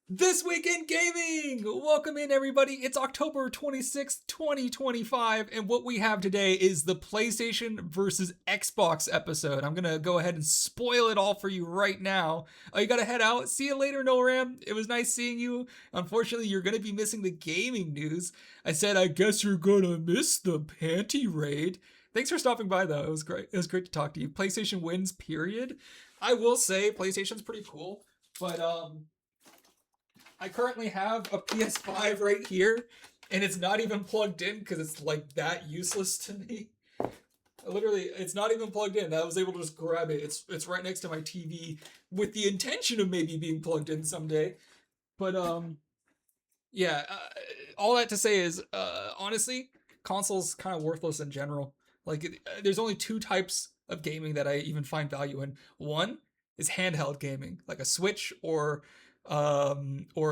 This Week in Gaming! Welcome in, everybody. It's October 26th, 2025, and what we have today is the PlayStation versus Xbox episode. I'm gonna go ahead and spoil it all for you right now. You gotta head out. See you later, NoRam. It was nice seeing you. Unfortunately, you're gonna be missing the gaming news. I said, I guess you're gonna miss the panty raid. Thanks for stopping by, though. It was great. It was great to talk to you. PlayStation wins, period. I will say, PlayStation's pretty cool, but, I currently have a PS5 right here, and it's not even plugged in because it's like that useless to me. Literally, it's not even plugged in. I was able to just grab it. It's right next to my TV with the intention of maybe being plugged in someday. But yeah. All that to say is, honestly, consoles kind of worthless in general. Like, there's only two types of gaming that I even find value in. One is handheld gaming, like a Switch or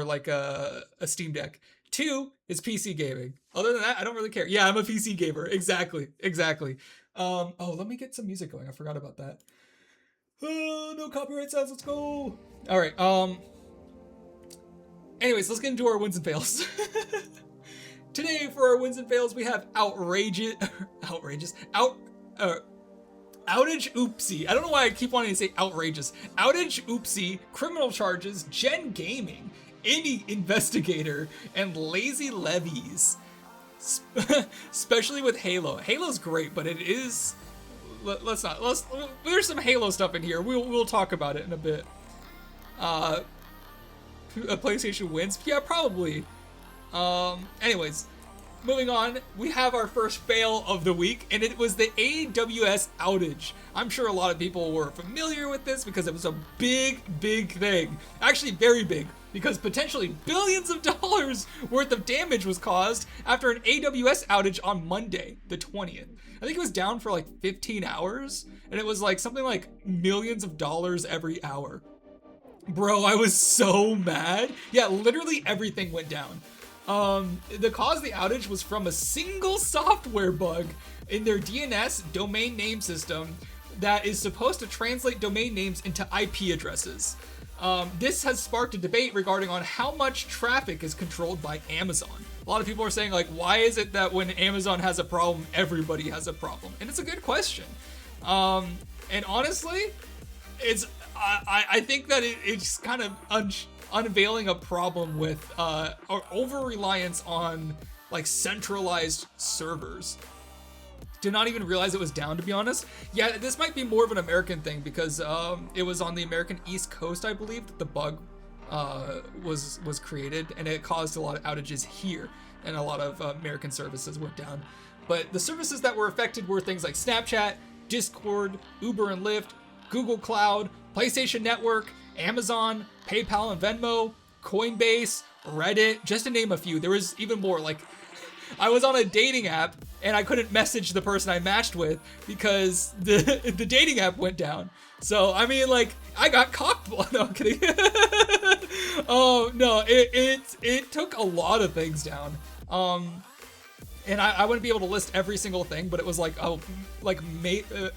like a Steam Deck. Two is PC gaming. Other than that, I don't really care. Yeah, I'm a PC gamer. Exactly. Oh, let me get some music going. I forgot about that. No copyright sounds. Let's go. All right. Anyways, let's get into our wins and fails. Today, for our wins and fails, we have outrageous, Outage Oopsie. I don't know why I keep wanting to say outrageous. Outage Oopsie, criminal charges, Gen Gaming, Indie Investigator, and Lazy Levies. Especially with Halo. Halo's great, but it is... There's some Halo stuff in here. We'll talk about it in a bit. A PlayStation wins? Yeah, probably. Anyways. Moving on, we have our first fail of the week, and it was the AWS outage. I'm sure a lot of people were familiar with this because it was a big thing. Actually, very big, because potentially billions of dollars worth of damage was caused after an AWS outage on Monday, the 20th. I think it was down for like 15 hours, and it was like something like millions of dollars every hour. Bro, I was so mad. Yeah, literally everything went down. The cause of the outage was from a single software bug in their DNS domain name system that is supposed to translate domain names into IP addresses. This has sparked a debate regarding on how much traffic is controlled by Amazon. A lot of people are saying, like, why is it that when Amazon has a problem, everybody has a problem? And it's a good question. And honestly, I think that it's kind of unveiling a problem with over-reliance on like centralized servers. Did not even realize it was down, to be honest. Yeah, this might be more of an American thing because it was on the American East Coast, I believe, that the bug was created, and it caused a lot of outages here, and a lot of American services went down. But the services that were affected were things like Snapchat, Discord, Uber and Lyft, Google Cloud, PlayStation Network, Amazon, PayPal and Venmo, Coinbase, Reddit, just to name a few. There was even more. Like, I was on a dating app and I couldn't message the person I matched with because the dating app went down. So, I mean, like, I got cocked. No, I'm kidding. Oh, no, it took a lot of things down. And I wouldn't be able to list every single thing, but it was like a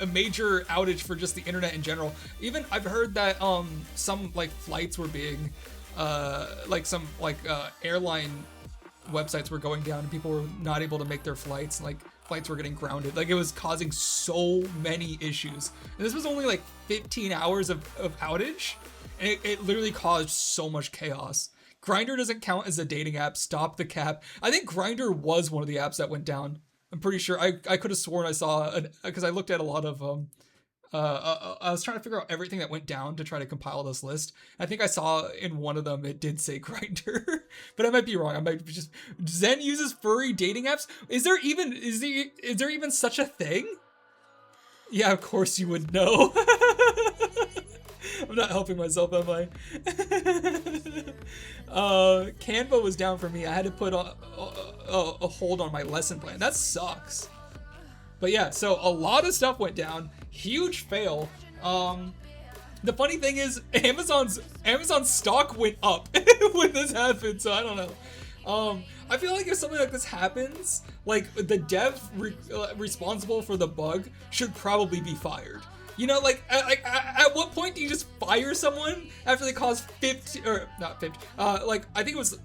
major outage for just the internet in general. Even I've heard that some like flights were being airline websites were going down and people were not able to make their flights. Like flights were getting grounded. Like it was causing so many issues. And this was only like 15 hours of outage, and it literally caused so much chaos. Grindr doesn't count as a dating app. Stop the cap. I think Grindr was one of the apps that went down. I'm pretty sure. I could have sworn I saw because I looked at a lot of I was trying to figure out everything that went down to try to compile this list. I think I saw in one of them it did say Grindr, but I might be wrong. I might just Zen uses furry dating apps. Is there even such a thing? Yeah, of course you would know. I'm not helping myself, am I? Canva was down for me. I had to put a hold on my lesson plan. That sucks. But yeah, so a lot of stuff went down. Huge fail. The funny thing is, Amazon's stock went up when this happened. So I don't know. I feel like if something like this happens, like the dev responsible for the bug should probably be fired. You know, at what point do you just fire someone after they cause 50 or not 50? Like I think it was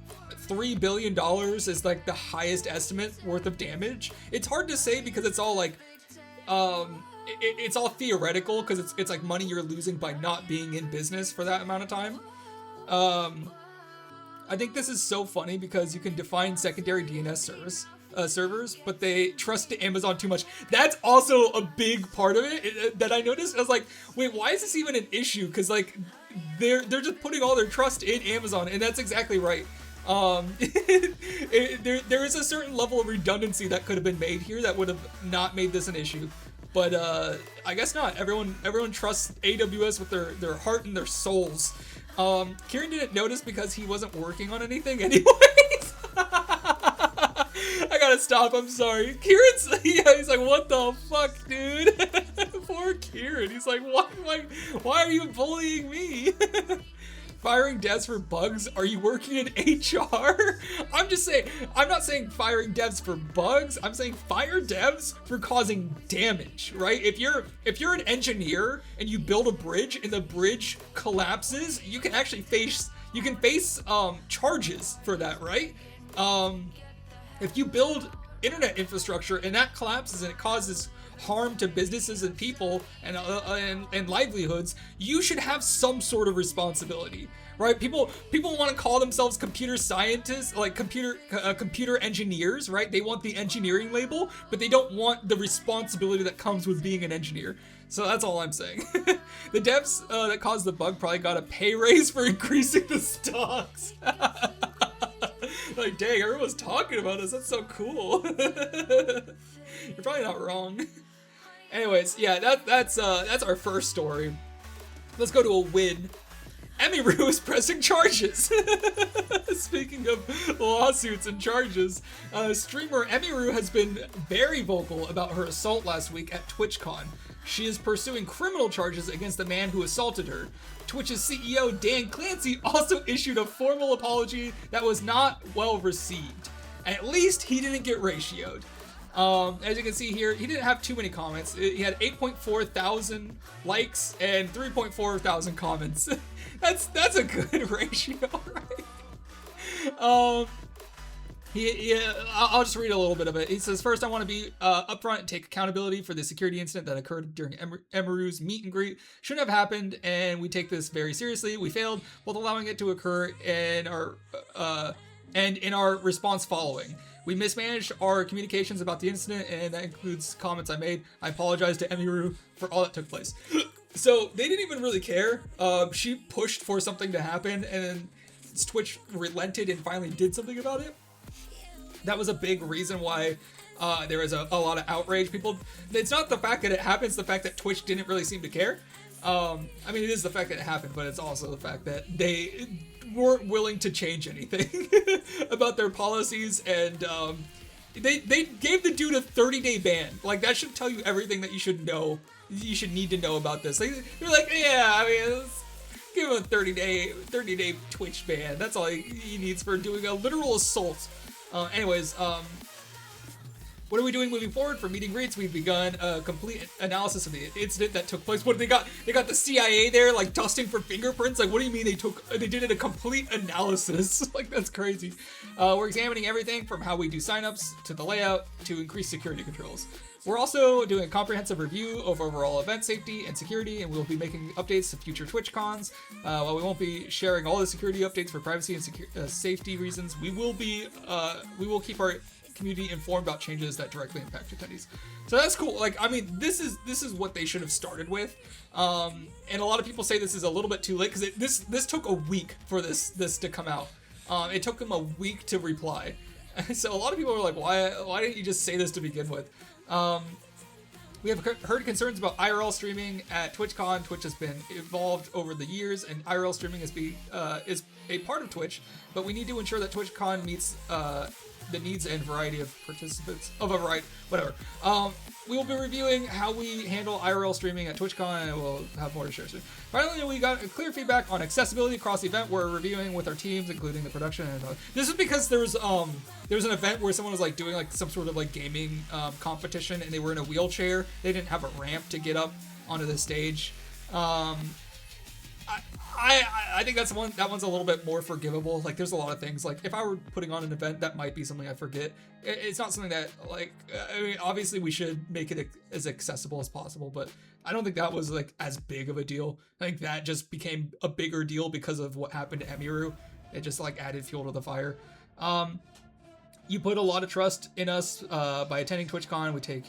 $3 billion is like the highest estimate worth of damage. It's hard to say because it's all like, it's all theoretical because it's like money you're losing by not being in business for that amount of time. I think this is so funny because you can define secondary DNS servers, but they trust Amazon too much. That's also a big part of it that I noticed. I was like, wait, why is this even an issue? Because like they're just putting all their trust in Amazon, and that's exactly right. There is a certain level of redundancy that could have been made here that would have not made this an issue. But I guess not. Everyone trusts AWS with their heart and their souls. Kieran didn't notice because he wasn't working on anything anyways. I gotta stop, I'm sorry. He's like, what the fuck, dude? Poor Kieran. He's like, why are you bullying me? Firing devs for bugs? Are you working in HR? I'm just saying, I'm not saying firing devs for bugs. I'm saying fire devs for causing damage, right? If you're an engineer and you build a bridge and the bridge collapses, you can actually face charges for that, right? If you build internet infrastructure and that collapses and it causes harm to businesses and people and livelihoods, you should have some sort of responsibility, right? People want to call themselves computer scientists, like computer engineers, right? They want the engineering label, but they don't want the responsibility that comes with being an engineer. So that's all I'm saying. The devs that caused the bug probably got a pay raise for increasing the stocks. Like, dang, everyone's talking about us. That's so cool. You're probably not wrong. Anyways, yeah, that's our first story. Let's go to a win. Emiru is pressing charges. Speaking of lawsuits and charges, streamer Emiru has been very vocal about her assault last week at TwitchCon. She is pursuing criminal charges against the man who assaulted her. Twitch's CEO Dan Clancy also issued a formal apology that was not well received. At least he didn't get ratioed. As you can see here, he didn't have too many comments. He had 8.4 thousand likes and 3.4 thousand comments. That's a good ratio, right? I'll just read a little bit of it. He says, first, I want to be upfront and take accountability for the security incident that occurred during Emiru's meet and greet. Shouldn't have happened, and we take this very seriously. We failed, both allowing it to occur and in our response following. We mismanaged our communications about the incident, and that includes comments I made. I apologize to Emiru for all that took place. So they didn't even really care. She pushed for something to happen, and then Twitch relented and finally did something about it. That was a big reason why there was a lot of outrage. It's not the fact that it happened, it's the fact that Twitch didn't really seem to care. I mean, it is the fact that it happened, but it's also the fact that they weren't willing to change anything about their policies, and they gave the dude a 30-day ban. Like, that should tell you everything that you should need to know about this. They're like, yeah, I mean, let's give him a 30-day Twitch ban. That's all he needs for doing a literal assault. Anyways, what are we doing moving forward? For meet and greets, we've begun a complete analysis of the incident that took place. What they got? They got the CIA there, like, dusting for fingerprints. Like, what do you mean they did it a complete analysis? Like, that's crazy. We're examining everything from how we do signups to the layout to increase security controls. We're also doing a comprehensive review of overall event safety and security, and we'll be making updates to future TwitchCons. While we won't be sharing all the security updates for privacy and safety reasons, we will keep our community informed about changes that directly impact attendees. So that's cool. Like, I mean, this is what they should have started with. And a lot of people say this is a little bit too late because this took a week for this to come out. It took them a week to reply. So a lot of people are like, why didn't you just say this to begin with? We have heard concerns about IRL streaming at TwitchCon. Twitch has been evolved over the years, and IRL streaming is a part of Twitch, but we need to ensure that TwitchCon meets the needs and variety of participants of a variety, whatever. We will be reviewing how we handle IRL streaming at TwitchCon, and we'll have more to share soon. Finally, we got clear feedback on accessibility across the event. We're reviewing with our teams, including the production. And this is because there was an event where someone was like doing like some sort of like gaming competition, and they were in a wheelchair. They didn't have a ramp to get up onto the stage. I think that one's a little bit more forgivable. Like, there's a lot of things. Like, if I were putting on an event, that might be something I forget. It's not something that, like, I mean, obviously we should make it as accessible as possible, but I don't think that was, like, as big of a deal. I think that just became a bigger deal because of what happened to Emiru. It just, like, added fuel to the fire. You put a lot of trust in us by attending TwitchCon. We take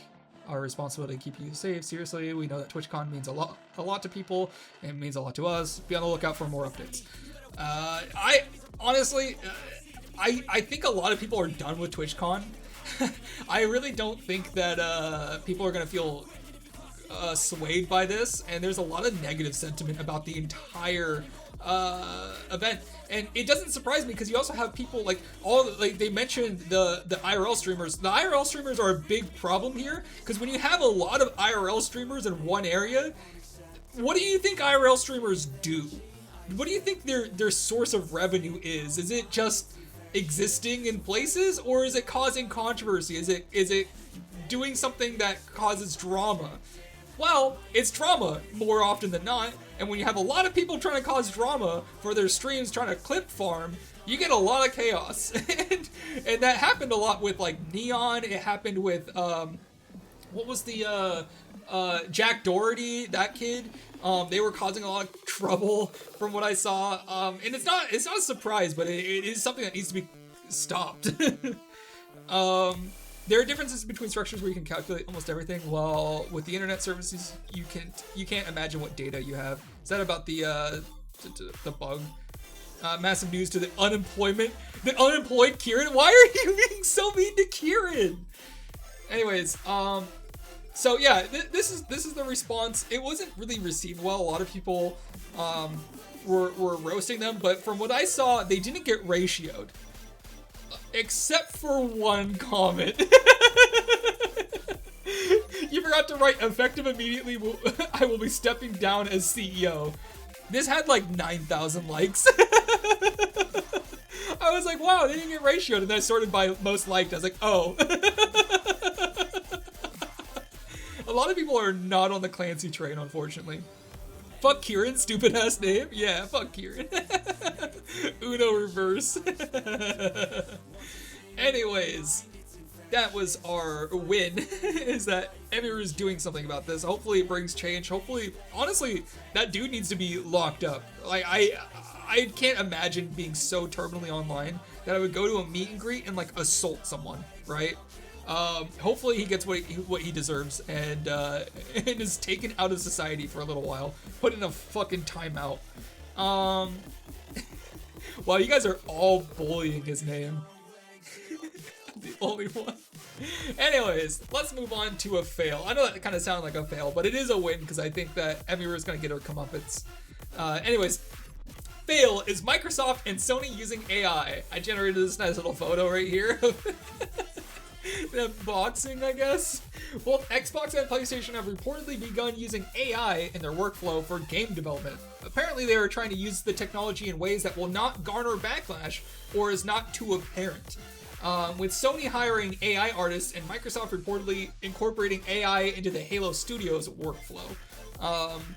our responsibility to keep you safe seriously. We know that TwitchCon means a lot to people, and it means a lot to us. Be on the lookout for more updates. I honestly, I think a lot of people are done with TwitchCon. I really don't think that people are gonna feel swayed by this, and there's a lot of negative sentiment about the entire event. And it doesn't surprise me because you also have people like they mentioned the IRL streamers. The IRL streamers are a big problem here because when you have a lot of IRL streamers in one area, what do you think IRL streamers do? What do you think their source of revenue is? Is it just existing in places, or is it causing controversy? Is it doing something that causes drama? Well, it's drama more often than not, and when you have a lot of people trying to cause drama for their streams, trying to clip farm, you get a lot of chaos. and that happened a lot with, like, Neon. It happened with, what was the, Jack Doherty, that kid. They were causing a lot of trouble from what I saw. And it's not a surprise, but it is something that needs to be stopped. There are differences between structures where you can calculate almost everything, while with the internet services, you can't imagine what data you have. Is that about the bug? Massive news to the unemployed Kieran. Why are you being so mean to Kieran? Anyways, so yeah, this is the response. It wasn't really received well. A lot of people were roasting them, but from what I saw, they didn't get ratioed. Except for one comment. You forgot to write effective immediately. I will be stepping down as CEO. This had like 9,000 likes. I was like, wow, they didn't get ratioed. And then I sorted by most liked. I was like, oh. A lot of people are not on the Clancy train, unfortunately. Fuck Kieran, stupid ass name. Yeah, fuck Kieran. Uno reverse. Anyways, that was our win, is that Emiru is doing something about this. Hopefully it brings change. Hopefully, honestly, that dude needs to be locked up. Like, I can't imagine being so terminally online that I would go to a meet and greet and, like, assault someone, right? Hopefully he gets what he deserves and is taken out of society for a little while, put in a fucking timeout. Wow, you guys are all bullying his name. The only one. Anyways, let's move on to a fail. I know that kind of sounded like a fail, but it is a win because I think that Emiru is going to get her comeuppance. Anyways, fail is Microsoft and Sony using AI. I generated this nice little photo right here. The boxing, I guess. Both Xbox and PlayStation have reportedly begun using AI in their workflow for game development. Apparently, they are trying to use the technology in ways that will not garner backlash or is not too apparent. With Sony hiring AI artists and Microsoft reportedly incorporating AI into the Halo Studios workflow.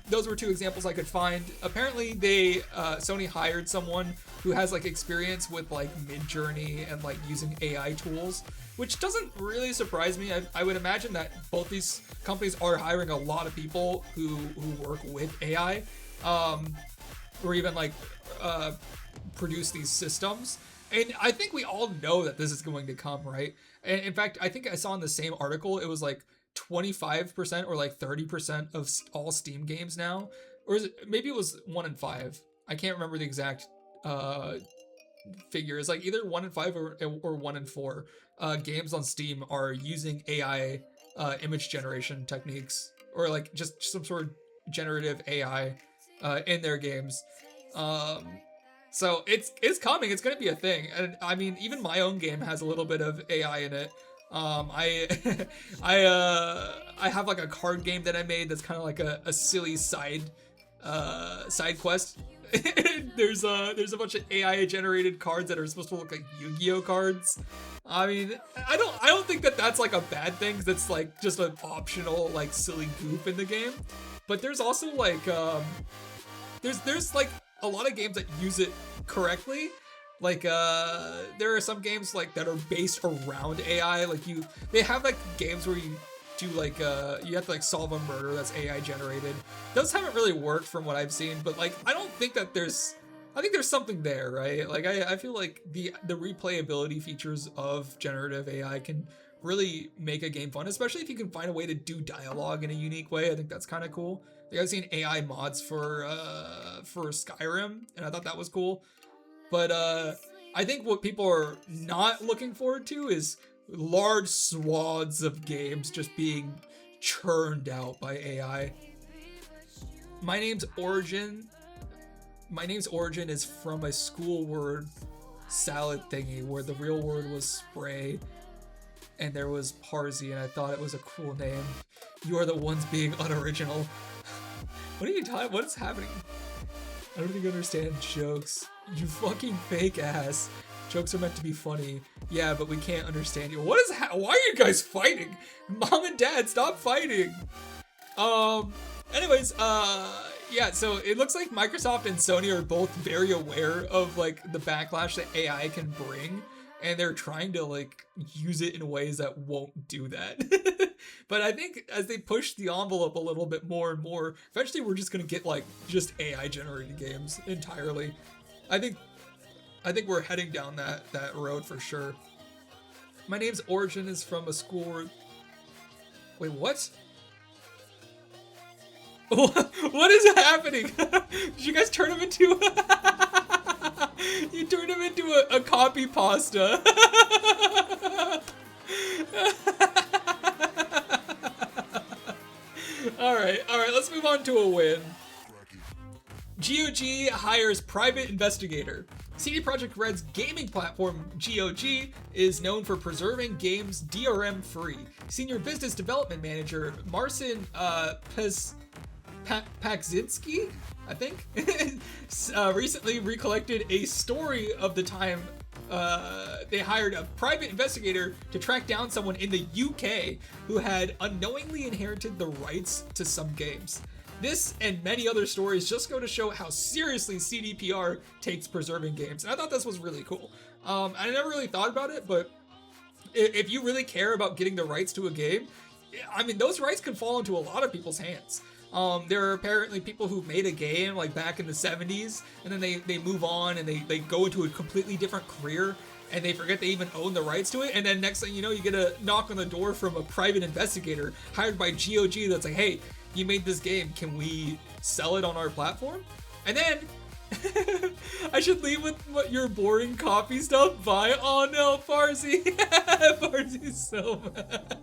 Those were two examples I could find. Apparently, Sony hired someone who has like experience with like Midjourney and like using AI tools, which doesn't really surprise me. I would imagine that both these companies are hiring a lot of people who work with AI, or even like produce these systems. And I think we all know that this is going to come, right? And in fact, I think I saw in the same article, it was like 25% or like 30% of all Steam games now, or maybe it was 1 in 5. I can't remember the exact figure. It's like either 1 in 5 or 1 in 4 games on Steam are using AI image generation techniques, or like just some sort of generative AI in their games. So it's coming. It's gonna be a thing. And I mean, even my own game has a little bit of AI in it. I have like a card game that I made that's kind of like a silly side quest. There's a bunch of AI generated cards that are supposed to look like Yu-Gi-Oh cards. I mean, I don't think that that's like a bad thing, 'cause it's like just an optional like silly goof in the game. but there's also like there's like a lot of games that use it correctly. Like there are some games like that are based around AI. Like they have like games where you do like you have to like solve a murder that's AI generated. Those haven't really worked from what I've seen, but like I think there's something there, right? Like I feel like the replayability features of generative AI can really make a game fun, especially if you can find a way to do dialogue in a unique way. I think that's kind of cool. Like I've seen AI mods for Skyrim, and I thought that was cool. But I think what people are not looking forward to is large swaths of games just being churned out by AI. My name's Origin is from a school word salad thingy where the real word was spray and there was Parsi, and I thought it was a cool name. You are the ones being unoriginal. What are you talking? What is happening? I don't think you understand jokes. You fucking fake ass. Jokes are meant to be funny. Yeah, but we can't understand you. Why are you guys fighting? Mom and Dad, stop fighting. Anyways, yeah, so it looks like Microsoft and Sony are both very aware of like the backlash that AI can bring, and they're trying to like use it in ways that won't do that. But I think as they push the envelope a little bit more and more, eventually we're just gonna get like just AI generated games entirely. I think we're heading down that road for sure. My name's Origin is from a school where... Wait, what? What is happening? Did you guys turn him into... You turned him into a copy pasta. Alright, let's move on to a win. GOG hires private investigator. CD Projekt Red's gaming platform, GOG, is known for preserving games DRM free. Senior Business Development Manager Marcin Pakzinski, I think, recently recollected a story of the time they hired a private investigator to track down someone in the UK who had unknowingly inherited the rights to some games. This and many other stories just go to show how seriously CDPR takes preserving games. And I thought this was really cool. I never really thought about it, but if you really care about getting the rights to a game, I mean, those rights can fall into a lot of people's hands. There are apparently people who made a game like back in the 70s, and then they move on and they go into a completely different career, and they forget they even own the rights to it, and then next thing you know, you get a knock on the door from a private investigator hired by GOG that's like, hey, you made this game, can we sell it on our platform? And then I should leave with what your boring copy stuff. Bye. Oh no, Farsi. Farsi's so mad.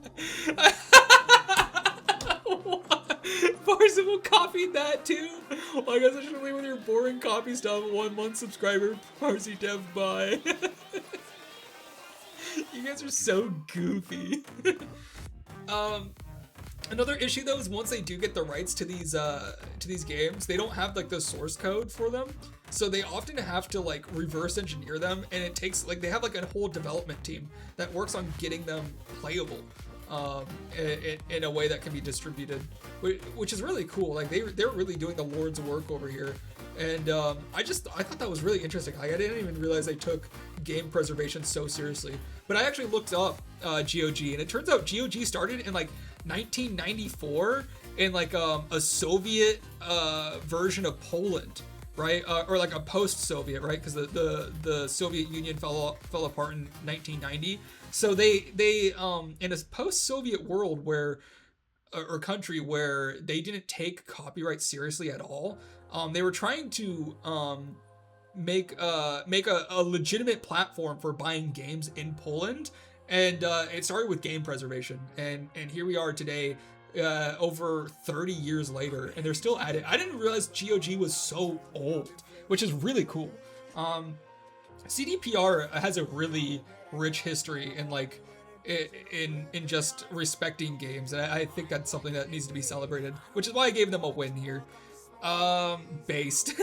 Farsi will copy that too. Well, I guess I should leave with your boring copy stuff. 1 month subscriber, Farsi Dev. Bye. You guys are so goofy. Another issue though is once they do get the rights to these games, they don't have like the source code for them, so they often have to like reverse engineer them, and it takes like they have like a whole development team that works on getting them playable in a way that can be distributed, which is really cool. Like they're really doing the Lord's work over here, and I thought that was really interesting. Like I didn't even realize they took game preservation so seriously. But I actually looked up GOG, and it turns out GOG started in like 1994 in like a Soviet version of Poland, right? Or like a post-Soviet, right? Because the Soviet Union fell apart in 1990. So they in a post-Soviet world where or country where they didn't take copyright seriously at all, they were trying to make a legitimate platform for buying games in Poland, and it started with game preservation, and here we are today, over 30 years later, and they're still at it. I didn't realize GOG was so old, which is really cool. CDPR has a really rich history in like in just respecting games, and I think that's something that needs to be celebrated, which is why I gave them a win here. Based.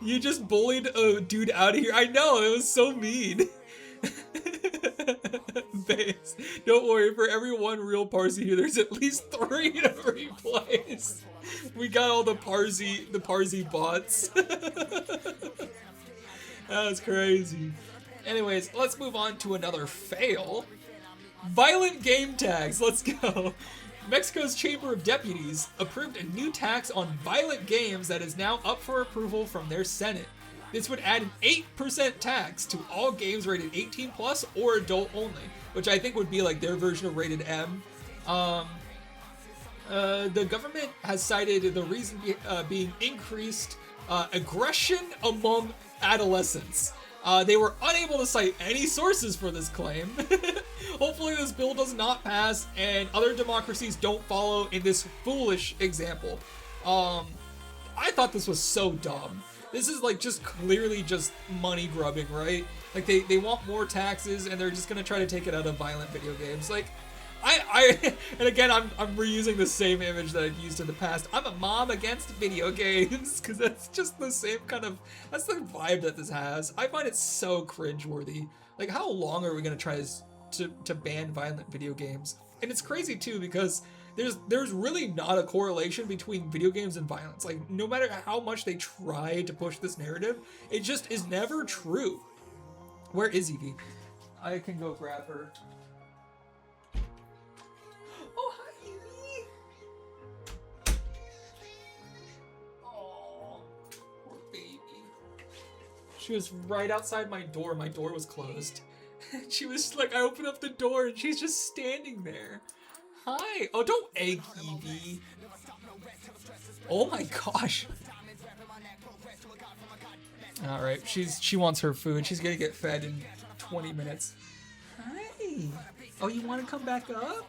You just bullied a dude out of here. I know, it was so mean. face. Don't worry, for every one real Parsi here, there's at least 3 to replace. We got all the Parsi bots. That's crazy. Anyways, let's move on to another fail. Violent game tags, let's go. Mexico's Chamber of Deputies approved a new tax on violent games that is now up for approval from their Senate. This would add an 8% tax to all games rated 18 plus or adult only, which I think would be like their version of rated M. The government has cited the reason being increased aggression among adolescents. They were unable to cite any sources for this claim. Hopefully this bill does not pass and other democracies don't follow in this foolish example. I thought this was so dumb. This is like just clearly just money grubbing, right? Like they want more taxes and they're just gonna try to take it out of violent video games. Like and again, I'm reusing the same image that I've used in the past. I'm a mom against video games, because that's just the same kind of, that's the vibe that this has. I find it so cringeworthy. Like, how long are we gonna try to ban violent video games? And it's crazy too, because there's really not a correlation between video games and violence. Like, no matter how much they try to push this narrative, it just is never true. Where is Evie? I can go grab her. Oh, hi, Evie. Oh, poor baby. She was right outside my door. My door was closed. She was like, I opened up the door and she's just standing there. Hi. Oh, don't egg Evie. Oh my gosh. All right, she wants her food. She's gonna get fed in 20 minutes. Hi. Oh, you want to come back up?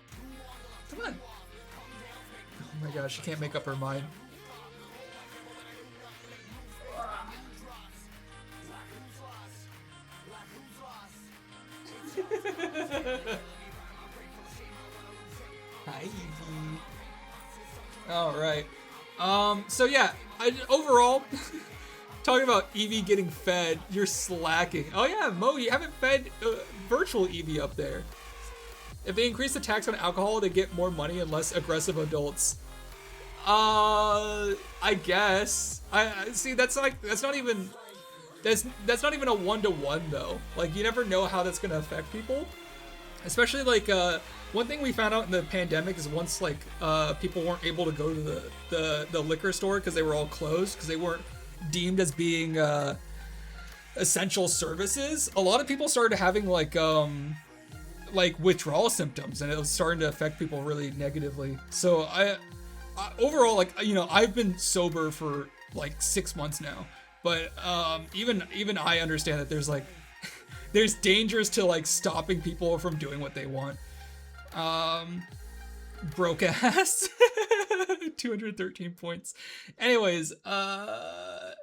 Come on. Oh my gosh, she can't make up her mind. Hi, Evie. All right. So yeah, overall, talking about Evie getting fed, you're slacking. Oh yeah, Mo, you haven't fed virtual Evie up there. If they increase the tax on alcohol, they get more money and less aggressive adults. I guess. I see. That's not even a 1-to-1 though. Like, you never know how that's gonna affect people. Especially like one thing we found out in the pandemic is once like people weren't able to go to the liquor store because they were all closed because they weren't deemed as being essential services. A lot of people started having like withdrawal symptoms, and it was starting to affect people really negatively. So I overall, like, you know, I've been sober for like 6 months now, but even I understand that there's like there's dangers to like stopping people from doing what they want. Broke ass. 213 points. Anyways, but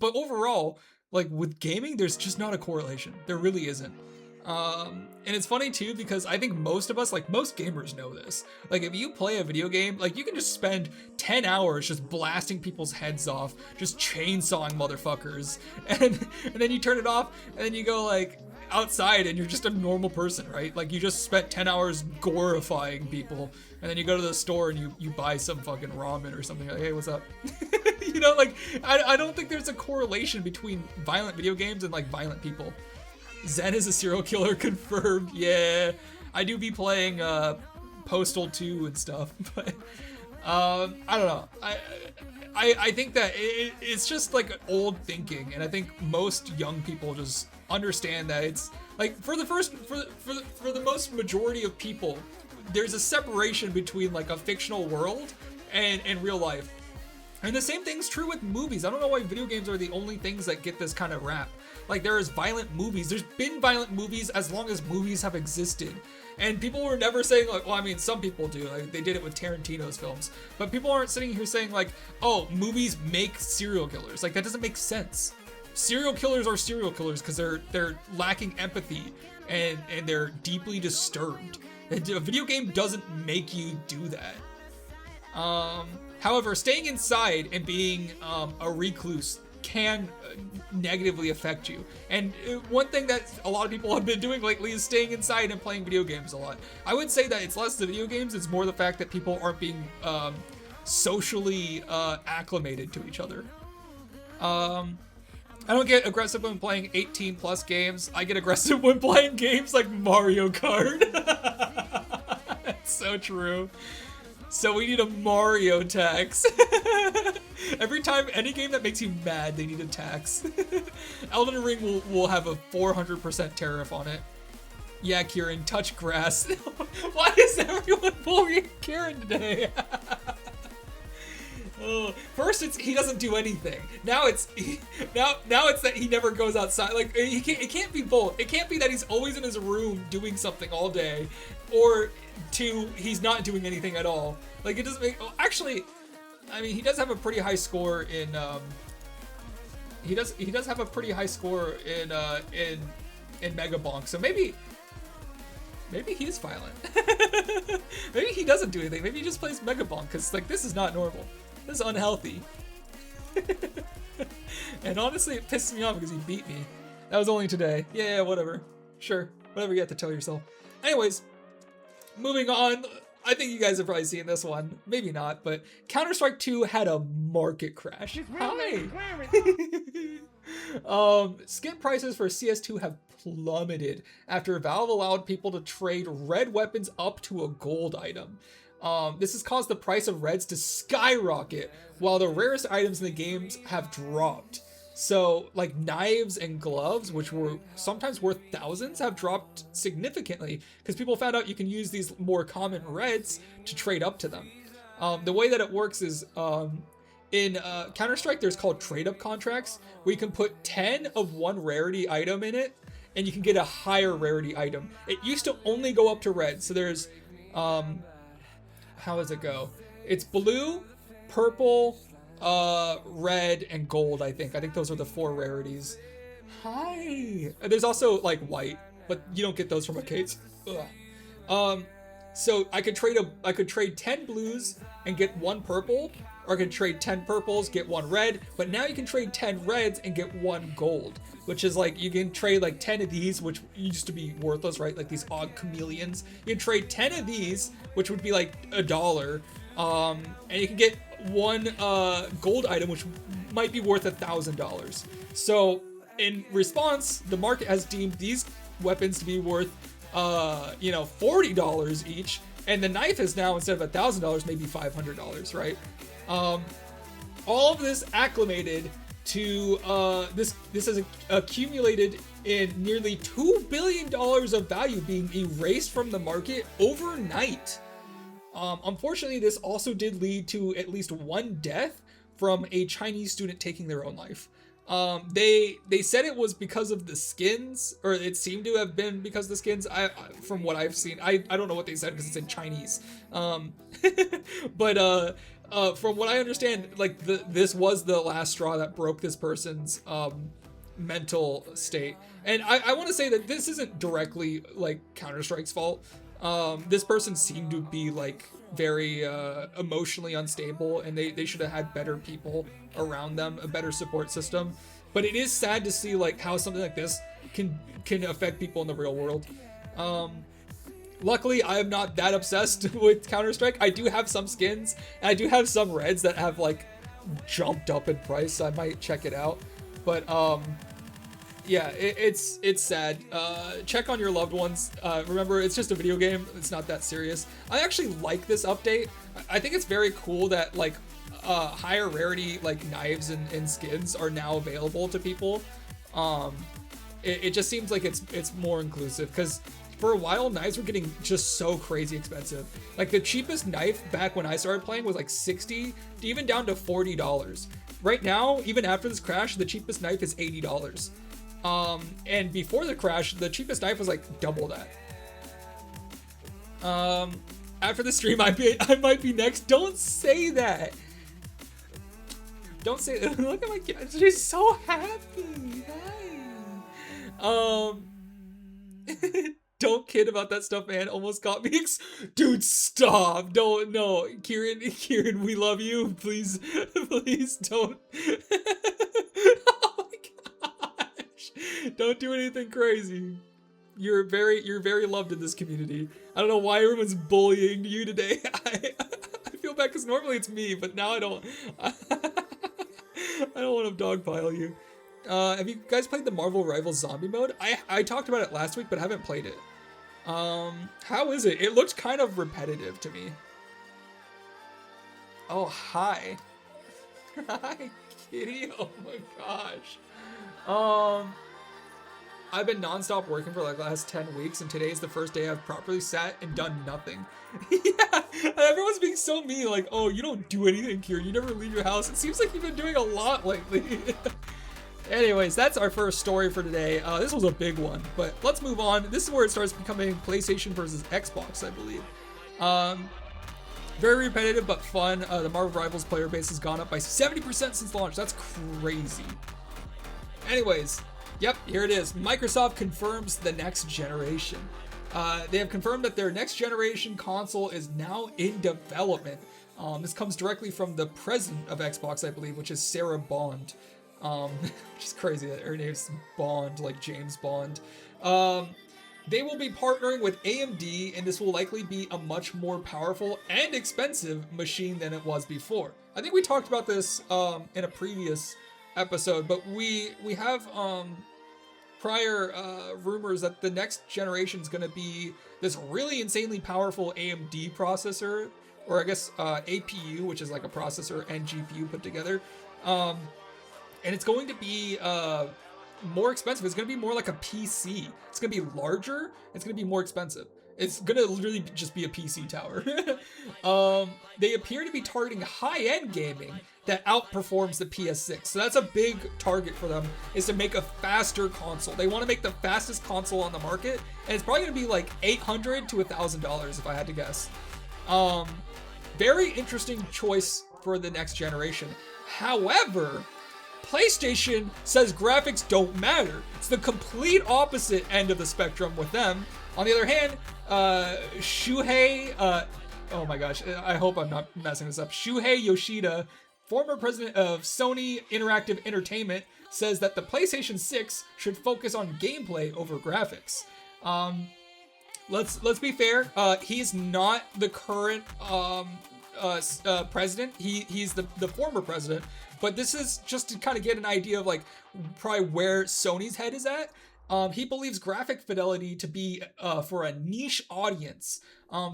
overall, like with gaming, there's just not a correlation. There really isn't. And it's funny too, because I think most of us, like most gamers know this. Like if you play a video game, like you can just spend 10 hours just blasting people's heads off, just chainsawing motherfuckers. And then you turn it off and then you go like outside and you're just a normal person, right? Like you just spent 10 hours glorifying people. And then you go to the store and you buy some fucking ramen or something. Like, hey, what's up? You know, like I don't think there's a correlation between violent video games and like violent people. Zen is a serial killer, confirmed. Yeah, I do be playing Postal 2 and stuff, but I don't know. I think that it's just like old thinking, and I think most young people just understand that it's like for the most majority of people, there's a separation between like a fictional world and real life. And the same thing's true with movies. I don't know why video games are the only things that get this kind of rap. Like, there is violent movies. There's been violent movies as long as movies have existed. And people were never saying, like, well, I mean, some people do. Like, they did it with Tarantino's films. But people aren't sitting here saying, like, oh, movies make serial killers. Like, that doesn't make sense. Serial killers are serial killers because they're lacking empathy and they're deeply disturbed. A video game doesn't make you do that. However, staying inside and being a recluse can negatively affect you. And one thing that a lot of people have been doing lately is staying inside and playing video games a lot. I would say that it's less the video games, it's more the fact that people aren't being socially acclimated to each other. I don't get aggressive when playing 18 plus games. I get aggressive when playing games like Mario Kart. That's so true. So we need a Mario tax. Every time, any game that makes you mad, they need a tax. Elden Ring will have a 400% tariff on it. Yeah, Kieran, touch grass. Why is everyone bullying Kieran today? First, it's he doesn't do anything. Now it's that he never goes outside. Like it can't be both. It can't be that he's always in his room doing something all day, or two, he's not doing anything at all. Like it doesn't make. Actually, I mean, he does have a pretty high score in. He does have a pretty high score in Mega Bonk. So maybe he is violent. Maybe he doesn't do anything. Maybe he just plays Mega Bonk because like this is not normal. This is unhealthy. And honestly, it pisses me off because he beat me. That was only today. Yeah, whatever. Sure. Whatever you have to tell yourself. Anyways, moving on. I think you guys have probably seen this one. Maybe not, but Counter-Strike 2 had a market crash. Hi! Skin prices for CS2 have plummeted after Valve allowed people to trade red weapons up to a gold item. This has caused the price of reds to skyrocket, while the rarest items in the games have dropped. So, like knives and gloves, which were sometimes worth thousands, have dropped significantly because people found out you can use these more common reds to trade up to them. The way that it works is in Counter-Strike, there's called trade-up contracts, where you can put 10 of one rarity item in it, and you can get a higher rarity item. It used to only go up to red, so there's how does it go? It's blue, purple, red, and gold, I think. I think those are the 4 rarities. Hi! There's also, like, white, but you don't get those from arcades. Ugh. So I could trade 10 blues and get 1 purple, or I could trade 10 purples, get 1 red, but now you can trade 10 reds and get 1 gold, which is like, you can trade like 10 of these, which used to be worthless, right? Like these odd chameleons. You can trade 10 of these, which would be like $1, and you can get 1 gold item, which might be worth $1,000. So in response, the market has deemed these weapons to be worth $40 each, and the knife is now, instead of $1,000, maybe $500, right? All of this acclimated to this has accumulated in nearly $2 billion of value being erased from the market overnight. Unfortunately, this also did lead to at least 1 death from a Chinese student taking their own life. They said it was because of the skins, or it seemed to have been because of the skins. From what I've seen, I don't know what they said because it's in Chinese. But from what I understand, like this was the last straw that broke this person's mental state. And I want to say that this isn't directly like Counter-Strike's fault. This person seemed to be like very emotionally unstable, and they should have had better people around them, a better support system. But it is sad to see like how something like this can affect people in the real world. Luckily, I am not that obsessed with Counter-Strike. I do have some skins, and I do have some reds that have like jumped up in price, so I might check it out. But yeah, it's sad. Check on your loved ones. Remember, it's just a video game. It's not that serious. I actually like this update. I think it's very cool that like higher rarity like knives and skins are now available to people. It just seems like it's more inclusive, because for a while knives were getting just so crazy expensive. Like the cheapest knife back when I started playing was like $60, even down to $40. Right now, even after this crash, the cheapest knife is $80. And before the crash, the cheapest knife was like double that. After the stream, I might be next. Don't say that. Don't say. Look at my kid. She's so happy. Hi. Don't kid about that stuff, man. Almost got me. Dude, stop. Don't. No, Kieran, we love you. Please don't. Don't do anything crazy. You're very loved in this community. I don't know why everyone's bullying you today. I feel bad because normally it's me, but now I don't. I don't want to dogpile you. Have you guys played the Marvel Rivals Zombie mode? I talked about it last week, but I haven't played it. How is it? It looked kind of repetitive to me. Oh, hi. Hi, kitty. Oh my gosh. I've been nonstop working for like the last 10 weeks, and today is the first day I've properly sat and done nothing. Yeah, everyone's being so mean, like, oh, you don't do anything here, you never leave your house. It seems like you've been doing a lot lately. Anyways, that's our first story for today. This was a big one, but let's move on. This is where it starts becoming PlayStation versus Xbox, I believe. Very repetitive, but fun. The Marvel Rivals player base has gone up by 70% since launch. That's crazy. Anyways, yep, here it is. Microsoft confirms the next generation. They have confirmed that their next generation console is now in development. This comes directly from the president of Xbox, I believe, which is Sarah Bond. Which is crazy that her name's Bond, like James Bond. They will be partnering with AMD, and this will likely be a much more powerful and expensive machine than it was before. I think we talked about this in a previous episode, but we have prior rumors that the next generation is going to be this really insanely powerful AMD processor, or I guess APU, which is like a processor and GPU put together. And it's going to be more expensive. It's going to be more like a PC. It's going to be larger. It's going to be more expensive. It's going to literally just be a PC tower. They appear to be targeting high-end gaming that outperforms the PS6. So that's a big target for them, is to make a faster console. They want to make the fastest console on the market, and it's probably going to be like $800 to $1,000 if I had to guess. Very interesting choice for the next generation. However, PlayStation says graphics don't matter. It's the complete opposite end of the spectrum with them. On the other hand, Shuhei, oh my gosh, I hope I'm not messing this up. Shuhei Yoshida, former president of Sony Interactive Entertainment, says that the PlayStation 6 should focus on gameplay over graphics. Let's be fair. He's not the current president. He's the former president. But this is just to kind of get an idea of like probably where Sony's head is at. He believes graphic fidelity to be for a niche audience.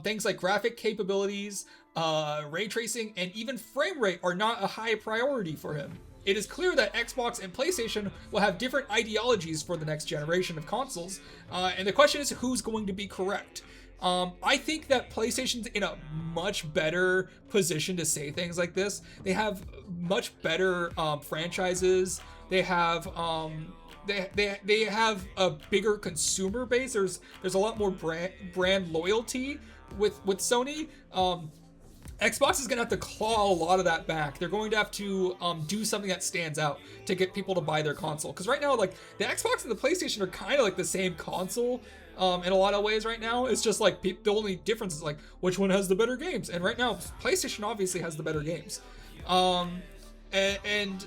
Things like graphic capabilities, ray tracing, and even frame rate are not a high priority for him. It is clear that Xbox and PlayStation will have different ideologies for the next generation of consoles, and the question is who's going to be correct. I think that PlayStation's in a much better position to say things like this. They have much better franchises. They have they have a bigger consumer base. There's a lot more brand loyalty with Sony. Xbox is going to have to claw a lot of that back. They're going to have to do something that stands out to get people to buy their console. Because right now, like, the Xbox and the PlayStation are kind of like the same console in a lot of ways right now. It's just like the only difference is like which one has the better games. And right now, PlayStation obviously has the better games. And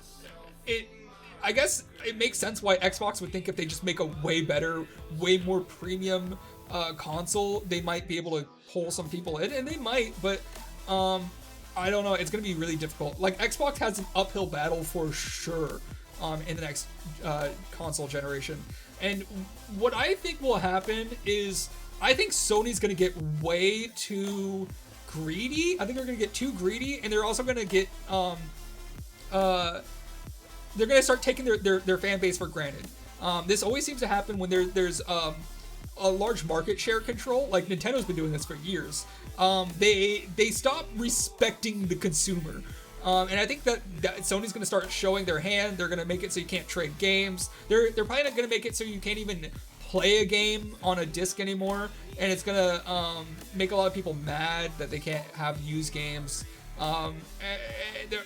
I guess it makes sense why Xbox would think if they just make a way better, way more premium console, they might be able to pull some people in, and they might, but I don't know. It's going to be really difficult. Like, Xbox has an uphill battle for sure in the next console generation. And what I think will happen is I think Sony's going to get way too greedy. I think they're going to get too greedy, and they're also going to get they're going to start taking their fan base for granted. This always seems to happen when there's a large market share control. Like, Nintendo's been doing this for years. They stop respecting the consumer. And I think that Sony's going to start showing their hand. They're going to make it so you can't trade games. They're probably not going to make it so you can't even play a game on a disc anymore. And it's going to make a lot of people mad that they can't have used games.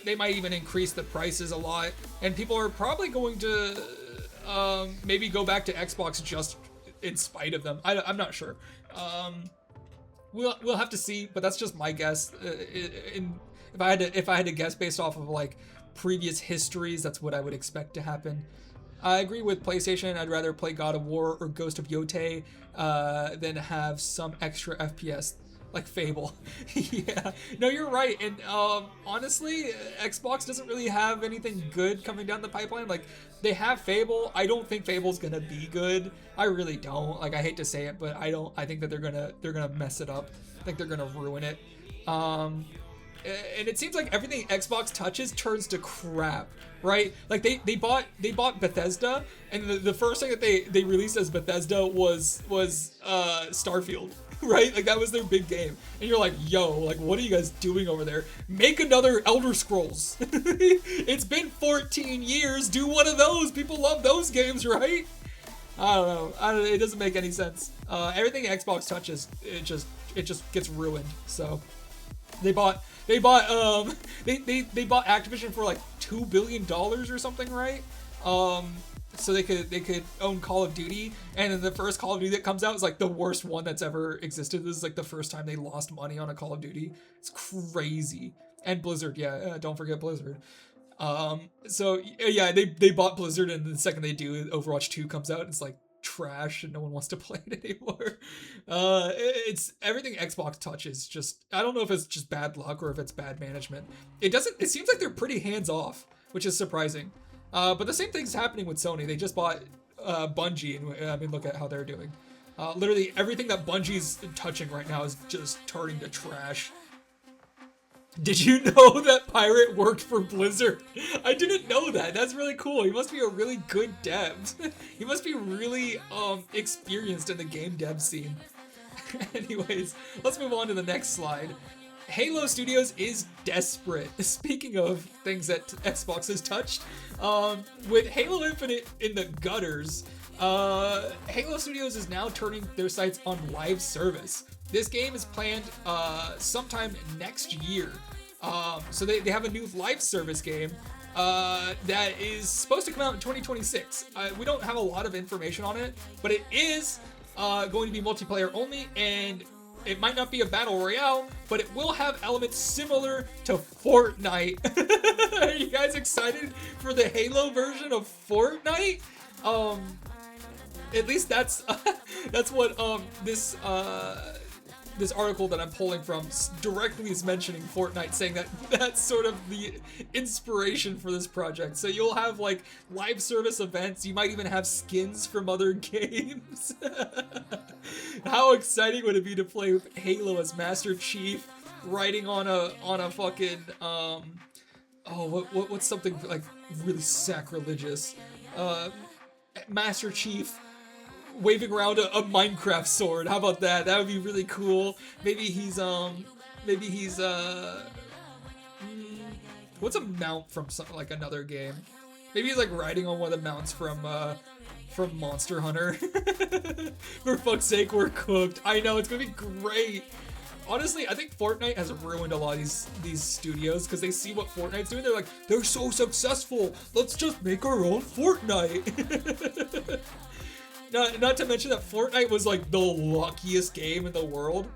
They might even increase the prices a lot. And people are probably going to maybe go back to Xbox just in spite of them. I'm not sure. We'll have to see, but that's just my guess. If I had to guess based off of like previous histories, that's what I would expect to happen. I agree with PlayStation. I'd rather play God of War or Ghost of Yotei than have some extra FPS like Fable. Yeah, no, you're right. And honestly, Xbox doesn't really have anything good coming down the pipeline. Like, they have Fable. I don't think Fable's gonna be good. I really don't. Like, I hate to say it, but I don't. I think that they're gonna mess it up. I think they're gonna ruin it. And it seems like everything Xbox touches turns to crap, right? Like they bought Bethesda, and the first thing that they released as Bethesda was Starfield, right? Like that was their big game, and you're like, yo, like what are you guys doing over there? Make another Elder Scrolls. It's been 14 years. Do one of those. People love those games, right? I don't know. It doesn't make any sense. Everything Xbox touches, it just gets ruined. So they bought Activision for like $2 billion or something, right? So they could own Call of Duty, and then the first Call of Duty that comes out is like the worst one that's ever existed. This is like the first time they lost money on a Call of Duty. It's crazy. And Blizzard, yeah, don't forget Blizzard. So yeah, they bought Blizzard, and the second they do, Overwatch 2 comes out, and it's like trash and no one wants to play it anymore. It's everything Xbox touches. Just, I don't know if it's just bad luck or if it's bad management. It seems like they're pretty hands off, which is surprising. But the same thing's happening with Sony. They just bought Bungie, and I mean, look at how they're doing. Literally everything that Bungie's touching right now is just turning to trash. Did you know that Pirate worked for Blizzard? I didn't know that. That's really cool. He must be a really good dev. He must be really experienced in the game dev scene. Anyways, let's move on to the next slide. Halo Studios is desperate. Speaking of things that Xbox has touched, with Halo Infinite in the gutters, Halo Studios is now turning their sights on live service. This game is planned sometime next year. So they have a new live service game that is supposed to come out in 2026. We don't have a lot of information on it, but it is going to be multiplayer only, and it might not be a battle royale, but it will have elements similar to Fortnite. Are you guys excited for the Halo version of Fortnite? At least that's what this article that I'm pulling from directly is mentioning Fortnite, saying that that's sort of the inspiration for this project. So you'll have like live service events. You might even have skins from other games. How exciting would it be to play with Halo as Master Chief, riding on a fucking what's something like really sacrilegious? Master Chief waving around a Minecraft sword. How about that? That would be really cool. Maybe he's what's a mount from something like another game? Maybe he's like riding on one of the mounts from Monster Hunter. For fuck's sake, we're cooked. I know, it's gonna be great. Honestly, I think Fortnite has ruined a lot of these studios because they see what Fortnite's doing. They're like, they're so successful. Let's just make our own Fortnite. Not to mention that Fortnite was like the luckiest game in the world.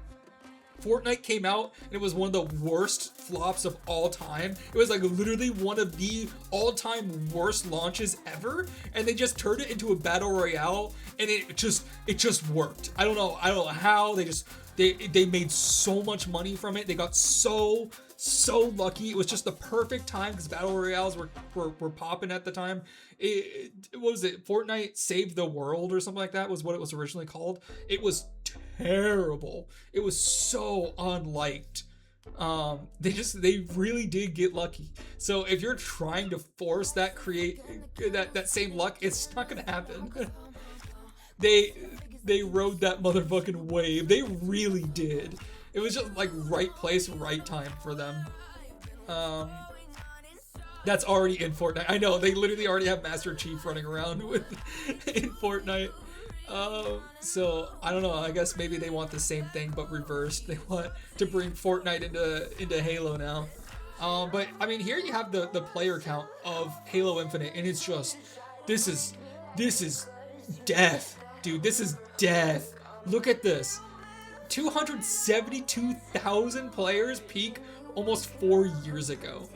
Fortnite came out and it was one of the worst flops of all time. It was like literally one of the all-time worst launches ever, and they just turned it into a battle royale, and it just worked. I don't know how they made so much money from it. They got so lucky. It was just the perfect time because battle royales were popping at the time. What was it? Fortnite Saved the World or something like that was what it was originally called. It was terrible. It was so unliked. They really did get lucky. So if you're trying to force that same luck, it's not gonna happen. They rode that motherfucking wave. They really did. It was just like right place, right time for them. That's already in Fortnite. I know, they literally already have Master Chief running around in Fortnite. So I don't know, I guess maybe they want the same thing but reversed. They want to bring Fortnite into Halo now. But I mean, here you have the player count of Halo Infinite, and it's just, this is death, dude. This is death. Look at this. 272,000 players peak almost 4 years ago.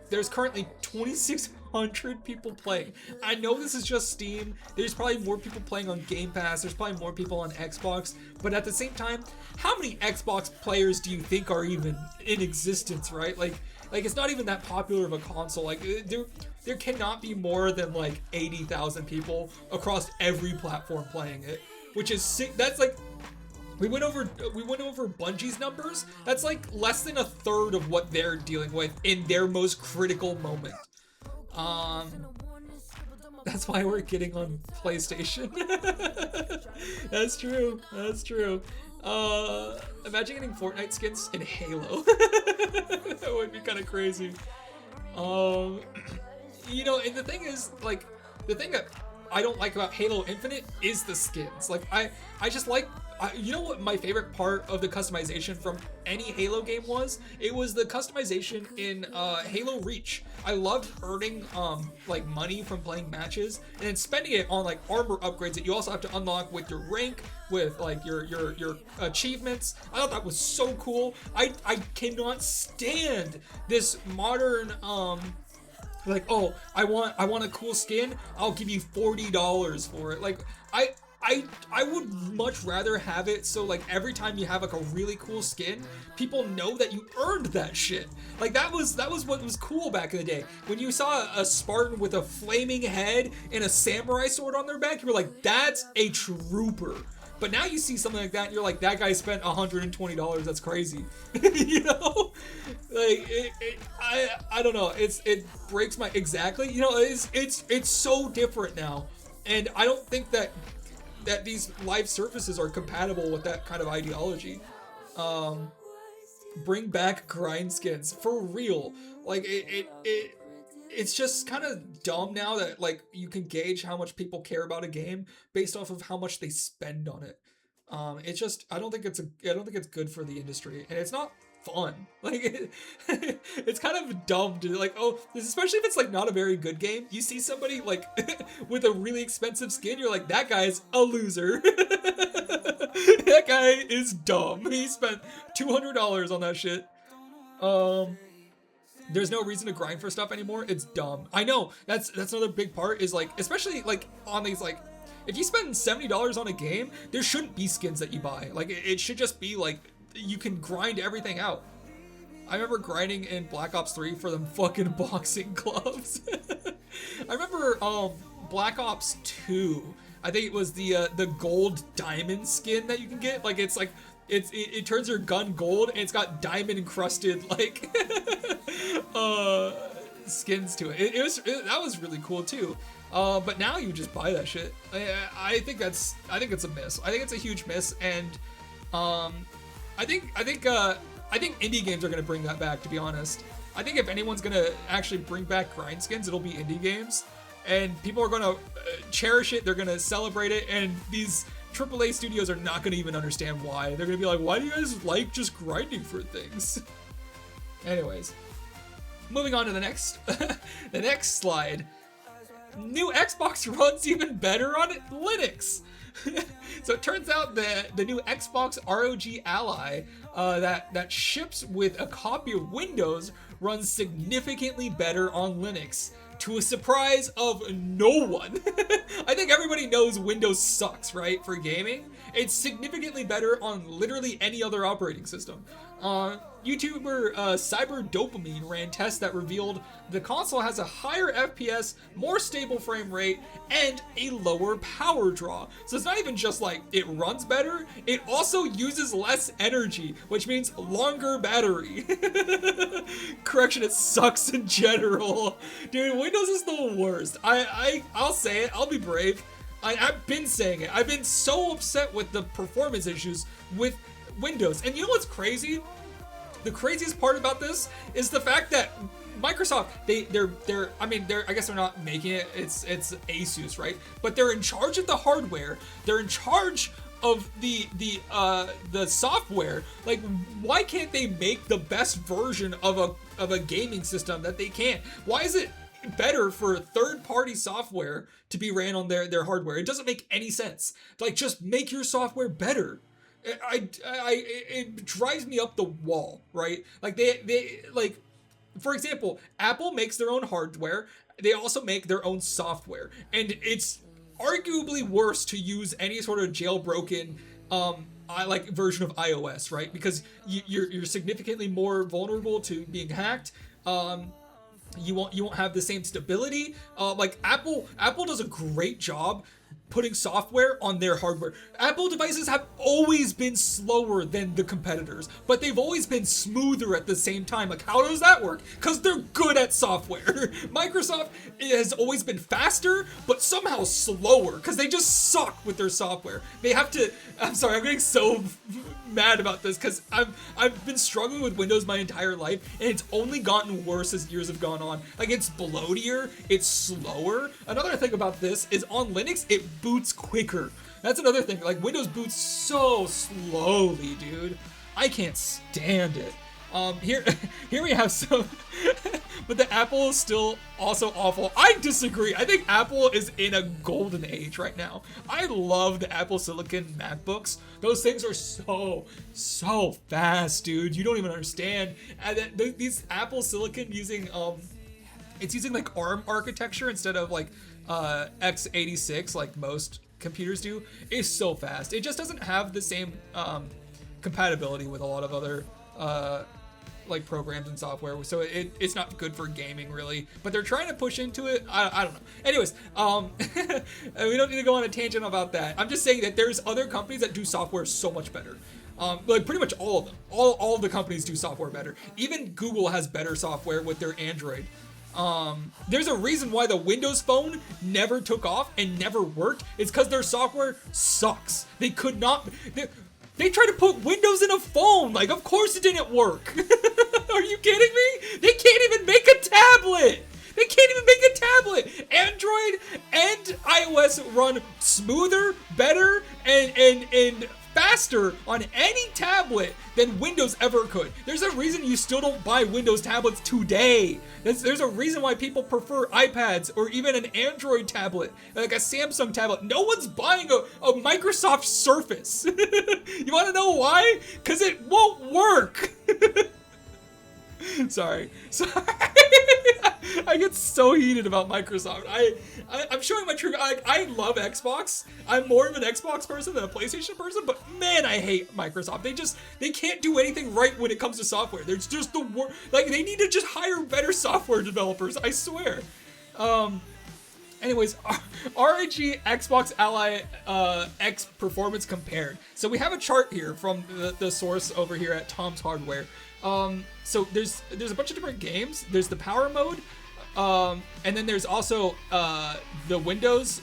There's currently 2,600 400 people playing. I know this is just Steam. There's probably more people playing on Game Pass. There's probably more people on Xbox. But at the same time, how many Xbox players do you think are even in existence, right? Like it's not even that popular of a console. Like there cannot be more than like 80,000 people across every platform playing it, which is sick. That's like we went over Bungie's numbers. That's like less than a third of what they're dealing with in their most critical moment. That's why we're getting on PlayStation. That's true. That's true. Imagine getting Fortnite skins in Halo. That would be kind of crazy. You know, and the thing is, like, the thing that I don't like about Halo Infinite is the skins. Like, I just like, you know what my favorite part of the customization from any Halo game was? It was the customization in Halo Reach. I loved earning like money from playing matches and then spending it on like armor upgrades that you also have to unlock with your rank, with like your achievements. I thought that was so cool. I cannot stand this modern like, oh, I want a cool skin, I'll give you $40 for it. Like I would much rather have it so like every time you have like a really cool skin, people know that you earned that shit. Like that was what was cool back in the day. When you saw a Spartan with a flaming head and a samurai sword on their back, you were like, that's a trooper. But now you see something like that and you're like, that guy spent $120, that's crazy. You know? Like I don't know. It breaks my, exactly. You know, it's so different now. And I don't think that these live services are compatible with that kind of ideology. Bring back grind skins for real. Like it's just kind of dumb now that like you can gauge how much people care about a game based off of how much they spend on it. It's just I don't think it's good for the industry, and it's not fun. Like it's kind of dumb to like, oh, especially if it's like not a very good game. You see somebody like with a really expensive skin, you're like, that guy's a loser. That guy is dumb. He spent $200 on that shit. There's no reason to grind for stuff anymore. It's dumb. I know that's another big part is like, especially like on these like, if you spend $70 on a game, there shouldn't be skins that you buy. Like it should just be like, you can grind everything out. I remember grinding in Black Ops 3 for them fucking boxing gloves. I remember Black Ops 2. I think it was the gold diamond skin that you can get. Like it's like it turns your gun gold and it's got diamond encrusted like skins to it. That was really cool too. But now you just buy that shit. I think it's a miss. I think it's a huge miss, and I think indie games are gonna bring that back. To be honest, I think if anyone's gonna actually bring back grind skins, it'll be indie games, and people are gonna cherish it. They're gonna celebrate it, and these AAA studios are not gonna even understand why. They're gonna be like, "Why do you guys like just grinding for things?" Anyways, moving on to the next the next slide. New Xbox runs even better on Linux. So it turns out that the new Xbox ROG Ally that ships with a copy of Windows runs significantly better on Linux, to a surprise of no one. I think everybody knows Windows sucks, right, for gaming. It's significantly better on literally any other operating system. YouTuber Cyber Dopamine ran tests that revealed the console has a higher FPS, more stable frame rate, and a lower power draw. So it's not even just like it runs better, it also uses less energy, which means longer battery. Correction, it sucks in general. Dude, Windows is the worst. I'll say it, I'll be brave. I've been saying it. I've been so upset with the performance issues with Windows. And you know what's crazy? The craziest part about this is the fact that Microsoft, I guess they're not making it, it's Asus, right? But they're in charge of the hardware. They're in charge of the software. Like, why can't they make the best version of a gaming system that they can? Why is it better for third-party software to be ran on their hardware? It doesn't make any sense. Like, just make your software better. It drives me up the wall, right? Like they like, for example, Apple makes their own hardware. they also make their own software, and it's arguably worse to use any sort of jailbroken like version of iOS, right? Because you're significantly more vulnerable to being hacked. You won't have the same stability. Like Apple does a great job putting software on their hardware. Apple devices have always been slower than the competitors, but they've always been smoother at the same time. Like, how does that work? Because they're good at software. Microsoft has always been faster, but somehow slower, because they just suck with their software. They have to, I'm sorry, I'm getting so mad about this, because I've been struggling with Windows my entire life, and it's only gotten worse as years have gone on. Like, it's bloatier, it's slower. Another thing about this is on Linux, it boots quicker. That's another thing. Like, Windows boots so slowly, dude. I can't stand it. Here we have some, but the Apple is still also awful. I disagree. I think Apple is in a golden age right now. I love the Apple Silicon MacBooks. Those things are so fast, dude. You don't even understand. And these Apple Silicon using it's using like ARM architecture instead of like x86 like most computers do. Is so fast. It just doesn't have the same compatibility with a lot of other like programs and software, so it's not good for gaming really, but they're trying to push into it. I don't know. Anyways, we don't need to go on a tangent about that. I'm just saying that there's other companies that do software so much better. Like pretty much all of them. All of the companies do software better. Even Google has better software with their Android. There's a reason why the Windows Phone never took off and never worked. It's because their software sucks. They could not. They tried to put Windows in a phone. Like, of course it didn't work. Are you kidding me? They can't even make a tablet. They can't even make a tablet. Android and iOS run smoother, better, and faster on any tablet than Windows ever could. There's a reason you still don't buy Windows tablets today. There's a reason why people prefer iPads or even an Android tablet, like a Samsung tablet. No one's buying a Microsoft Surface. You want to know why? Because it won't work. Sorry. I get so heated about Microsoft. I'm showing my true. I love Xbox. I'm more of an Xbox person than a PlayStation person. But man, I hate Microsoft. They can't do anything right when it comes to software. There's just the worst. Like, they need to just hire better software developers. I swear. Anyways, ROG Xbox Ally X performance compared. So we have a chart here from the source over here at Tom's Hardware. So there's a bunch of different games. There's the power mode, and then there's also the Windows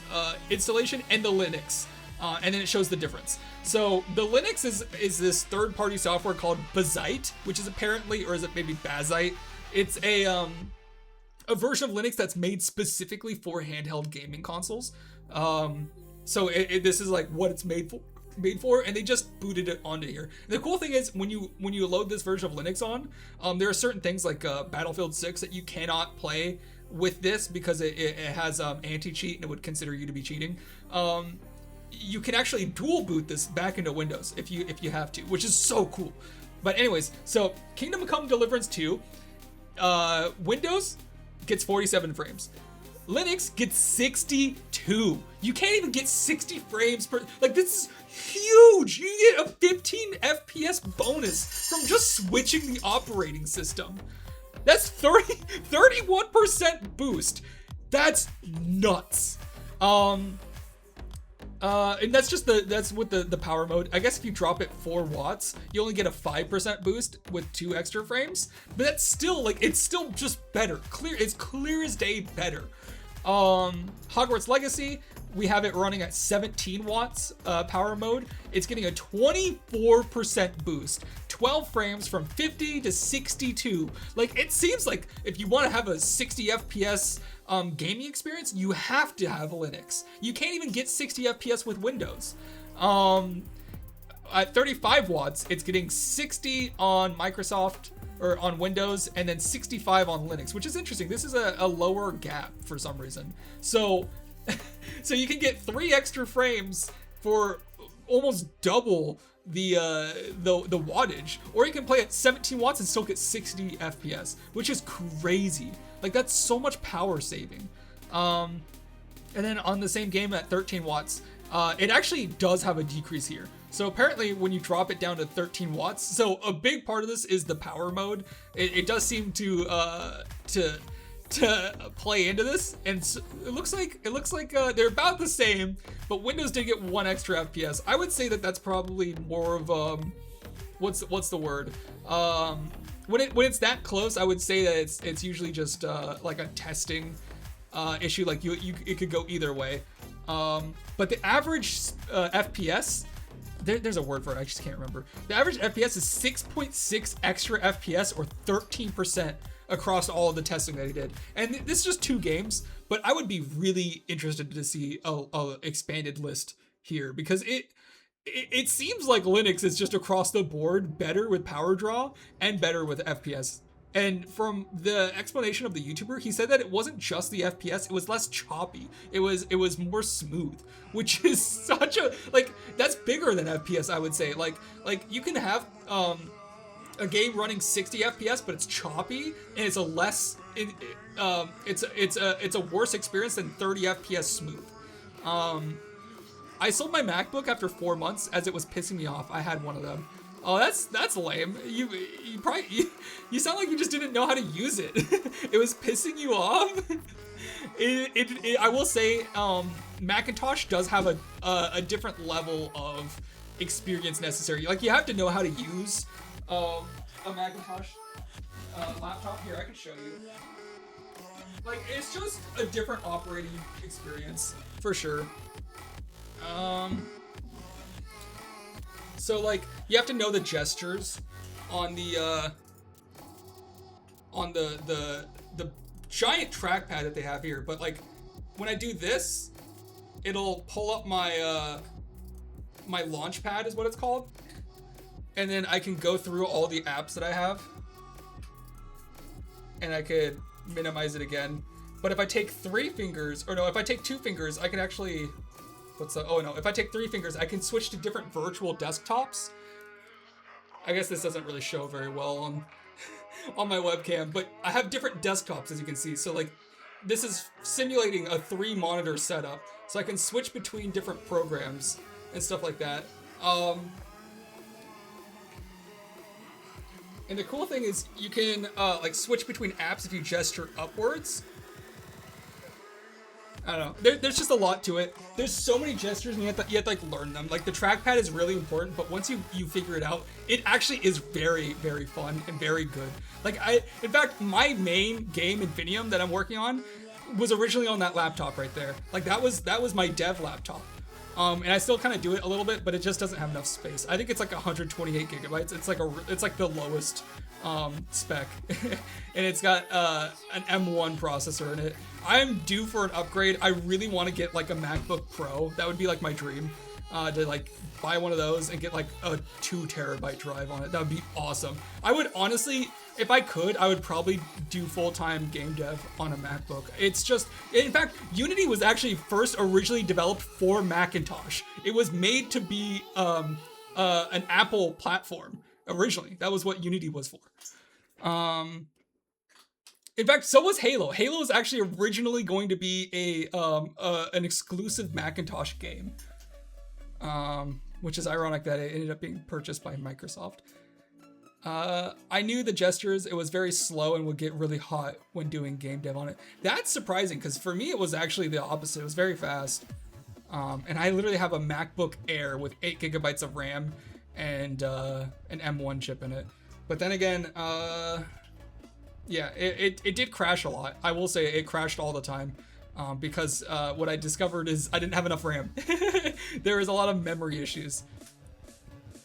installation and the Linux, and then it shows the difference. So the Linux is this third-party software called Bazite, which is apparently, or is it maybe Bazite? It's a version of Linux that's made specifically for handheld gaming consoles. So this is like what it's made for, and they just booted it onto here. And the cool thing is when you load this version of Linux on, there are certain things like Battlefield 6 that you cannot play with this because it has anti-cheat and it would consider you to be cheating. You can actually dual boot this back into Windows if you have to, which is so cool. But anyways, so Kingdom Come Deliverance 2, Windows gets 47 frames. Linux gets 62. You can't even get 60 frames per, like, this is huge. You get a 15 FPS bonus from just switching the operating system. That's 31% boost. That's nuts. And that's just that's with the power mode. I guess if you drop it 4 watts, you only get a 5% boost with 2 extra frames. But that's still, like, it's still just better. It's clear as day better. Hogwarts Legacy, we have it running at 17 watts power mode. It's getting a 24% boost, 12 frames from 50 to 62. Like, it seems like if you want to have a 60 FPS gaming experience, you have to have Linux. You can't even get 60 FPS with Windows. At 35 watts, it's getting 60 on Microsoft or on Windows, and then 65 on Linux, which is interesting. This is a lower gap for some reason. So you can get 3 extra frames for almost double the wattage, or you can play at 17 watts and still get 60 FPS, which is crazy. Like, that's so much power saving. And then on the same game at 13 watts, it actually does have a decrease here. So apparently when you drop it down to 13 watts, so a big part of this is the power mode. It does seem to play into this, and it looks like they're about the same, but Windows did get 1 extra FPS. I would say that that's probably more of what's the word? When it's that close, I would say that it's usually just like a testing issue. Like it could go either way. But the average FPS, there's a word for it, I just can't remember. The average FPS is 6.6 extra FPS, or 13% across all of the testing that he did. And this is just 2 games, but I would be really interested to see a expanded list here, because it seems like Linux is just across the board better with power draw and better with FPS. And from the explanation of the YouTuber, he said that it wasn't just the FPS, it was less choppy. It was more smooth, which is such a, like, that's bigger than FPS, I would say. Like you can have a game running 60 FPS, but it's choppy, and it's a less it's a worse experience than 30 FPS smooth. I sold my MacBook after 4 months as it was pissing me off. I had one of them. Oh, that's lame. You sound like you just didn't know how to use it. It was pissing you off. I will say, Macintosh does have a different level of experience necessary. Like, you have to know how to use a Macintosh laptop. Here, I can show you. Like, it's just a different operating experience for sure. So, like, you have to know the gestures on the giant trackpad that they have here. But, like, when I do this, it'll pull up my my launch pad is what it's called, and then I can go through all the apps that I have, and I could minimize it again. But if I take 3 fingers, or no, if I take 2 fingers, I can actually. If I take 3 fingers, I can switch to different virtual desktops. I guess this doesn't really show very well on my webcam, but I have different desktops, as you can see. So, like, this is simulating a 3-monitor setup, so I can switch between different programs and stuff like that. And the cool thing is you can like switch between apps if you gesture upwards. I don't know. There's just a lot to it. There's so many gestures, and you have to like learn them. Like, the trackpad is really important, but once you figure it out, it actually is very, very fun and very good. Like, in fact, my main game, Infinium, that I'm working on, was originally on that laptop right there. Like, that was my dev laptop. And I still kind of do it a little bit, but it just doesn't have enough space. I think it's like 128 gigabytes. It's like the lowest spec, and it's got an M1 processor in it. I'm due for an upgrade. I really want to get like a MacBook Pro. That would be like my dream, to like buy one of those and get like a 2 terabyte drive on it. That would be awesome. I would honestly, if I could, I would probably do full-time game dev on a MacBook. It's just, in fact, Unity was actually first originally developed for Macintosh. It was made to be an Apple platform originally. That was what Unity was for. In fact, so was Halo. Halo was actually originally going to be an exclusive Macintosh game, which is ironic that it ended up being purchased by Microsoft. I knew the gestures, it was very slow and would get really hot when doing game dev on it. That's surprising, because for me it was actually the opposite. It was very fast. And I literally have a MacBook Air with 8 gigabytes of RAM and an M1 chip in it. But then again, yeah, it did crash a lot. I will say it crashed all the time. Because what I discovered is I didn't have enough RAM. There was a lot of memory issues.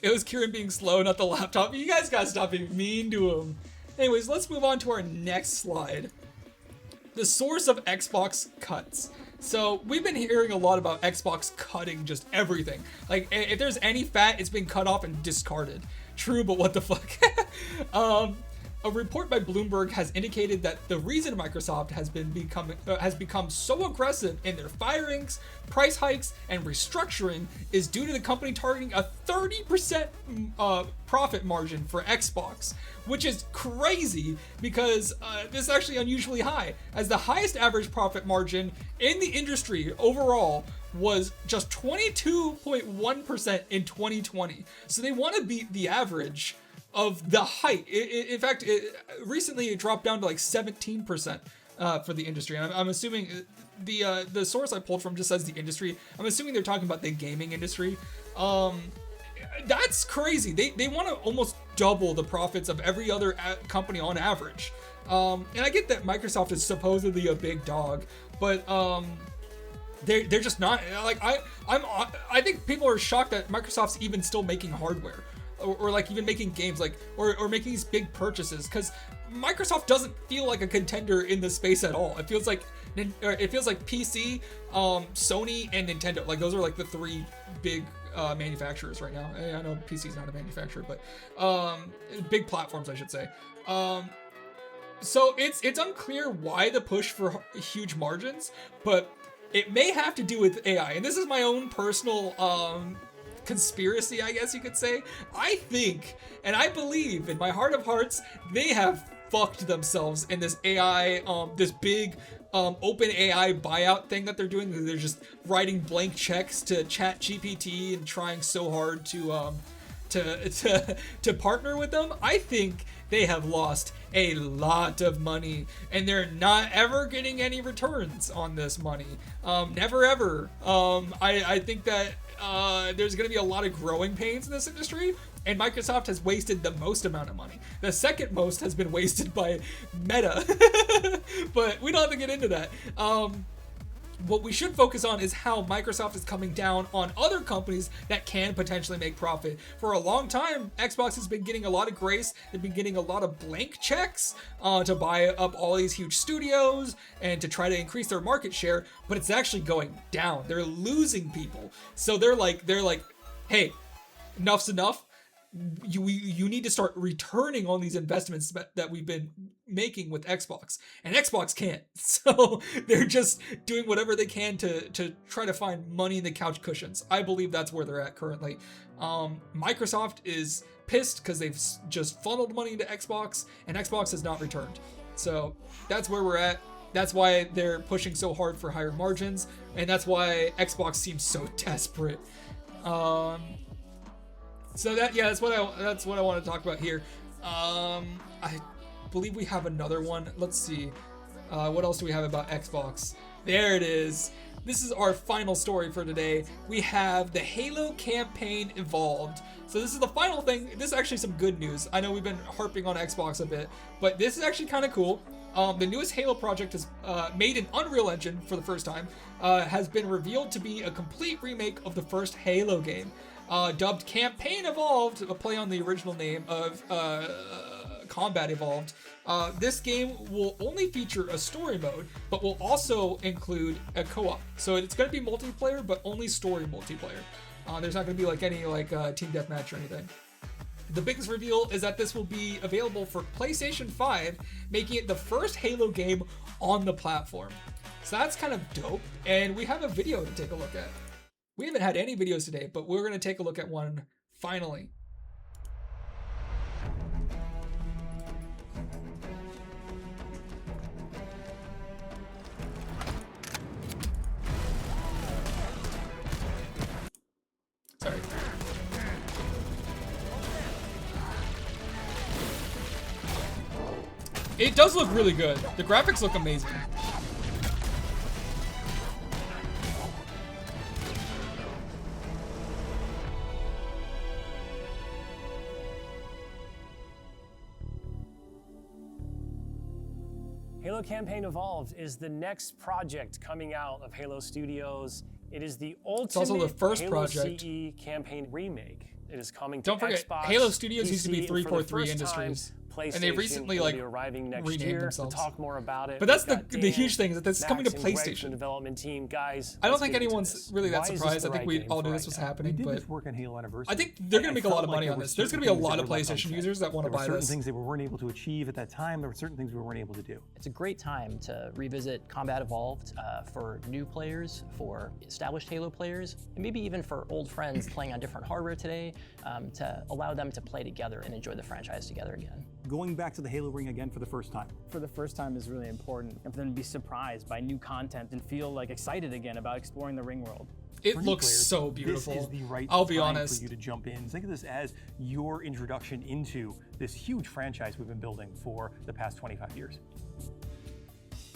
It was Kieran being slow, not the laptop. You guys gotta stop being mean to him. Anyways, let's move on to our next slide. The source of Xbox cuts. So we've been hearing a lot about Xbox cutting just everything. Like, if there's any fat, it's been cut off and discarded. True, but what the fuck? A report by Bloomberg has indicated that the reason Microsoft has become so aggressive in their firings, price hikes, and restructuring is due to the company targeting a 30% profit margin for Xbox, which is crazy because this is actually unusually high, as the highest average profit margin in the industry overall was just 22.1% in 2020. So they want to beat the average of the height. In fact, recently it dropped down to like 17% for the industry. And I'm assuming the source I pulled from just says the industry. I'm assuming they're talking about the gaming industry. That's crazy. They want to almost double the profits of every other company on average. And I get that Microsoft is supposedly a big dog, but they're just not. Like I think people are shocked that Microsoft's even still making hardware. Or like even making games, like or making these big purchases, because Microsoft doesn't feel like a contender in this space at all. It feels like PC, Sony, and Nintendo. Like those are like the three big manufacturers right now. I know PC's not a manufacturer, but big platforms, I should say. So it's unclear why the push for huge margins, but it may have to do with AI. And this is my own personal conspiracy, I guess you could say. I think, and I believe in my heart of hearts, they have fucked themselves in this AI, this big open AI buyout thing that they're doing. They're just writing blank checks to ChatGPT and trying so hard to partner with them. I think they have lost a lot of money, and they're not ever getting any returns on this money. Never ever. I think that there's going to be a lot of growing pains in this industry, and Microsoft has wasted the most amount of money. The second most has been wasted by Meta, but we don't have to get into that. What we should focus on is how Microsoft is coming down on other companies that can potentially make profit. For a long time, Xbox has been getting a lot of grace. They've been getting a lot of blank checks to buy up all these huge studios and to try to increase their market share, but it's actually going down. They're losing people. So they're like, hey, enough's enough. You need to start returning on these investments that we've been making with Xbox, and Xbox can't. So they're just doing whatever they can to try to find money in the couch cushions. I believe that's where they're at currently. Microsoft is pissed because they've just funneled money into Xbox, and Xbox has not returned. So that's where we're at. That's why they're pushing so hard for higher margins, and that's why Xbox seems so desperate. So that's what I want to talk about here. I believe we have another one. Let's see. What else do we have about Xbox? There it is. This is our final story for today. We have the Halo campaign evolved. So this is the final thing. This is actually some good news. I know we've been harping on Xbox a bit, but this is actually kind of cool. The newest Halo project is made in Unreal Engine for the first time, has been revealed to be a complete remake of the first Halo game. Dubbed Campaign Evolved, a play on the original name of Combat Evolved. This game will only feature a story mode, but will also include a co-op. So it's going to be multiplayer, but only story multiplayer. There's not going to be like any team deathmatch or anything. The biggest reveal is that this will be available for PlayStation 5, making it the first Halo game on the platform. So that's kind of dope, and we have a video to take a look at. We haven't had any videos today, but we're going to take a look at one finally. Sorry. It does look really good. The graphics look amazing. Halo Campaign Evolved is the next project coming out of Halo Studios. It is the ultimate it's also the first Halo project. CE campaign remake. It is coming to Don't forget, Xbox, Halo Studios PC, used to be and for the 343 first Industries. time, PlayStation. And they recently will like be arriving next renamed year. themselves. We'll talk more about it. But that's We've got the Dan, huge thing is that this is coming to Max, and Greg from PlayStation. the development team, guys. I don't let's think get into anyone's this. really that Why is this surprised. the I think right we game all for knew right this was now? happening, We did but this work on Halo Anniversary. I think they're going to and make a it lot of felt money like on there this. were There's going to be a certain lot things of that were left PlayStation unsaid. users that want to There were buy certain this. things that we weren't able to achieve at that time. There were certain things we weren't able to do. It's a great time to revisit Combat Evolved for new players, for established Halo players, and maybe even for old friends playing on different hardware today, to allow them to play together and enjoy the franchise together again. Going back to the Halo ring again for the first time. For the first time is really important, and for them to be surprised by new content and feel like excited again about exploring the ring world. It For new looks players, so beautiful. This is the right I'll be time honest. for you to jump in. Think of this as your introduction into this huge franchise we've been building for the past 25 years.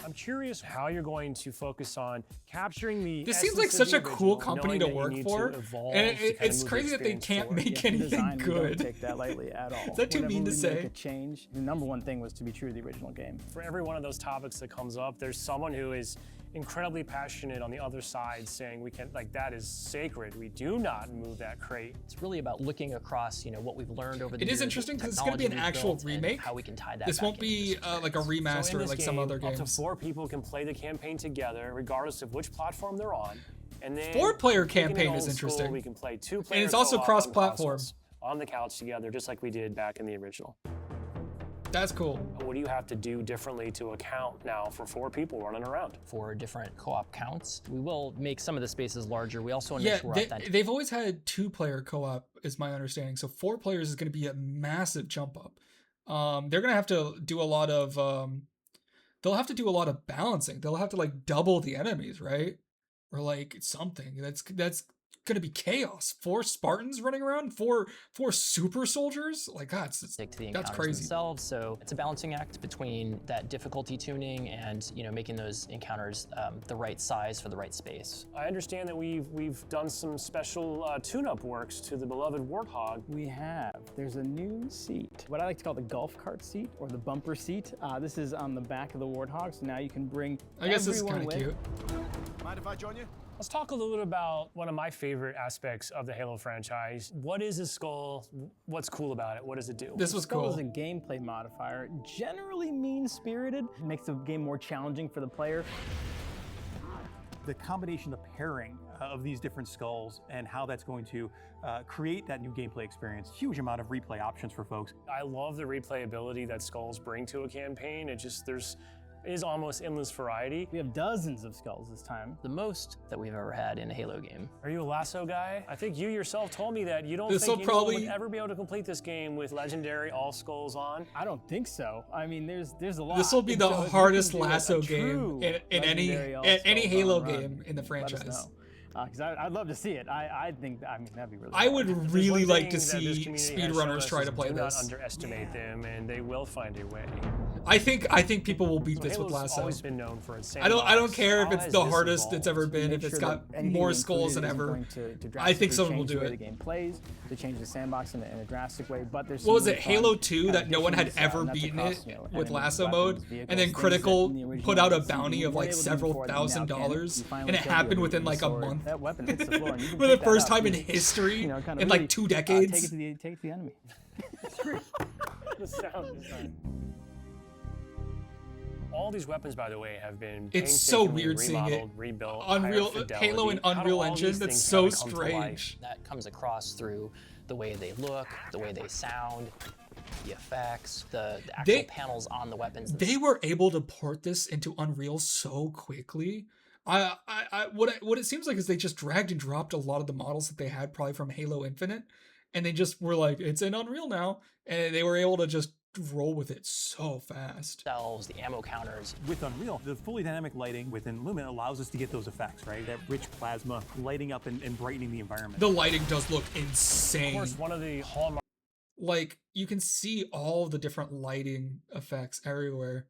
I'm curious how you're going to focus on capturing the. This seems like essence of such a the cool original, company knowing to that you work need for, to evolve and to kind of it's move the crazy that they experience can't forward. make For anything design, we don't good. take that lightly at all. Is that too Whenever mean to we say? Make a change. The number one thing was to be true to the original game. For every one of those topics that comes up, there's someone who is incredibly passionate on the other side saying we can, like, that is sacred. We do not move that crate. It's really about looking across, what we've learned over the It years. is interesting the because it's going to be an technology we've actual built, and remake. how we can tie that This back won't into be this like a experience. So in remaster this like game, some other up to games. 4 people can play the campaign together, regardless of which platform they're on. And then 4-player taking it campaign old is school, interesting. We can play 2-player And it's also co-op on cross-platform. consoles, on the couch together, just like we did back in the original. That's cool. What do you have to do differently to account now for 4 people running around? For different co-op counts. We will make some of the spaces larger. We also want to Yeah, make sure we're authentic. they've always had 2-player co-op, is my understanding. So 4 players is going to be a massive jump up. They're going to have to do a lot of they'll have to do a lot of balancing. They'll have to like double the enemies, right? Or like something. That's going to be chaos. 4 Spartans running around, 4 super soldiers. Like God, Stick to the that's encounters crazy. themselves. So it's a balancing act between that difficulty tuning and making those encounters the right size for the right space. I understand that we've done some special tune-up works to the beloved Warthog. We have. There's a new seat, what I like to call the golf cart seat or the bumper seat. This is on the back of the Warthog, so now you can bring I guess this is everyone kind of with. cute. Mind if I join you? Let's talk a little bit about one of my favorite aspects of the Halo franchise. What is a skull? What's cool about it? What does it do? This was Skull cool. is a gameplay modifier, generally mean-spirited. It makes the game more challenging for the player. The combination, the pairing of these different skulls and how that's going to create that new gameplay experience. Huge amount of replay options for folks. I love the replayability that skulls bring to a campaign. It just, is almost endless variety. We have dozens of skulls this time. The most that we've ever had in a Halo game. Are you a lasso guy? I think you yourself told me that you don't This'll think anyone probably- would ever be able to complete this game with legendary all skulls on. I don't think so. I mean, there's a lot. This will be the So if you hardest can do a lasso true game in any legendary all any skulls Halo on run, game in the let us franchise. know. Because I'd love to see it. I think that'd be really. I fun. would There's really one like thing to that this see community has shown speedrunners us try is to play do not this. underestimate them, and they will find a way. I think people will beat So this with Halo's lasso. always been known for its I don't sandbox. care if How it's has the this hardest it's evolved? ever been, Make if it's sure got that anything more we skulls than included ever. isn't going to I think drastically someone will change do the way it. The game plays to change the sandbox in a drastic way, but there's. What was some it, really fun Halo 2 that no one had additions, ever and that's beaten across, it you know, with enemies, lasso weapons, mode, vehicles, and then things that Critical in the original put out a games you bounty of weren't like able to do several before that you thousand now can. dollars, You finally and it killed the happened enemy within with like a sword. month. That weapon hits the floor. And you can For the pick that first up time in and, history, you know, kind of in really, like 2 take it decades. to the enemy. The sound design. All these weapons, by the way, have been It's so painstakingly weird seeing it. remodeled, rebuilt, Unreal higher fidelity. Halo and How do Unreal all Engine, these that's things so kinda come to life? strange. That comes across through the way they look, the way they sound, the effects, the actual They- panels on the weapons. They were able to port this into Unreal so quickly. What it seems like is they just dragged and dropped a lot of the models that they had probably from Halo Infinite, and they just were like, it's in Unreal now, and they were able to just roll with it so fast. Themselves, the ammo counters. With Unreal, the fully dynamic lighting within Lumen allows us to get those effects, right? That rich plasma lighting up and brightening the environment. The lighting does look Of insane. course, one of the hallmarks Like you can see all the different lighting effects everywhere.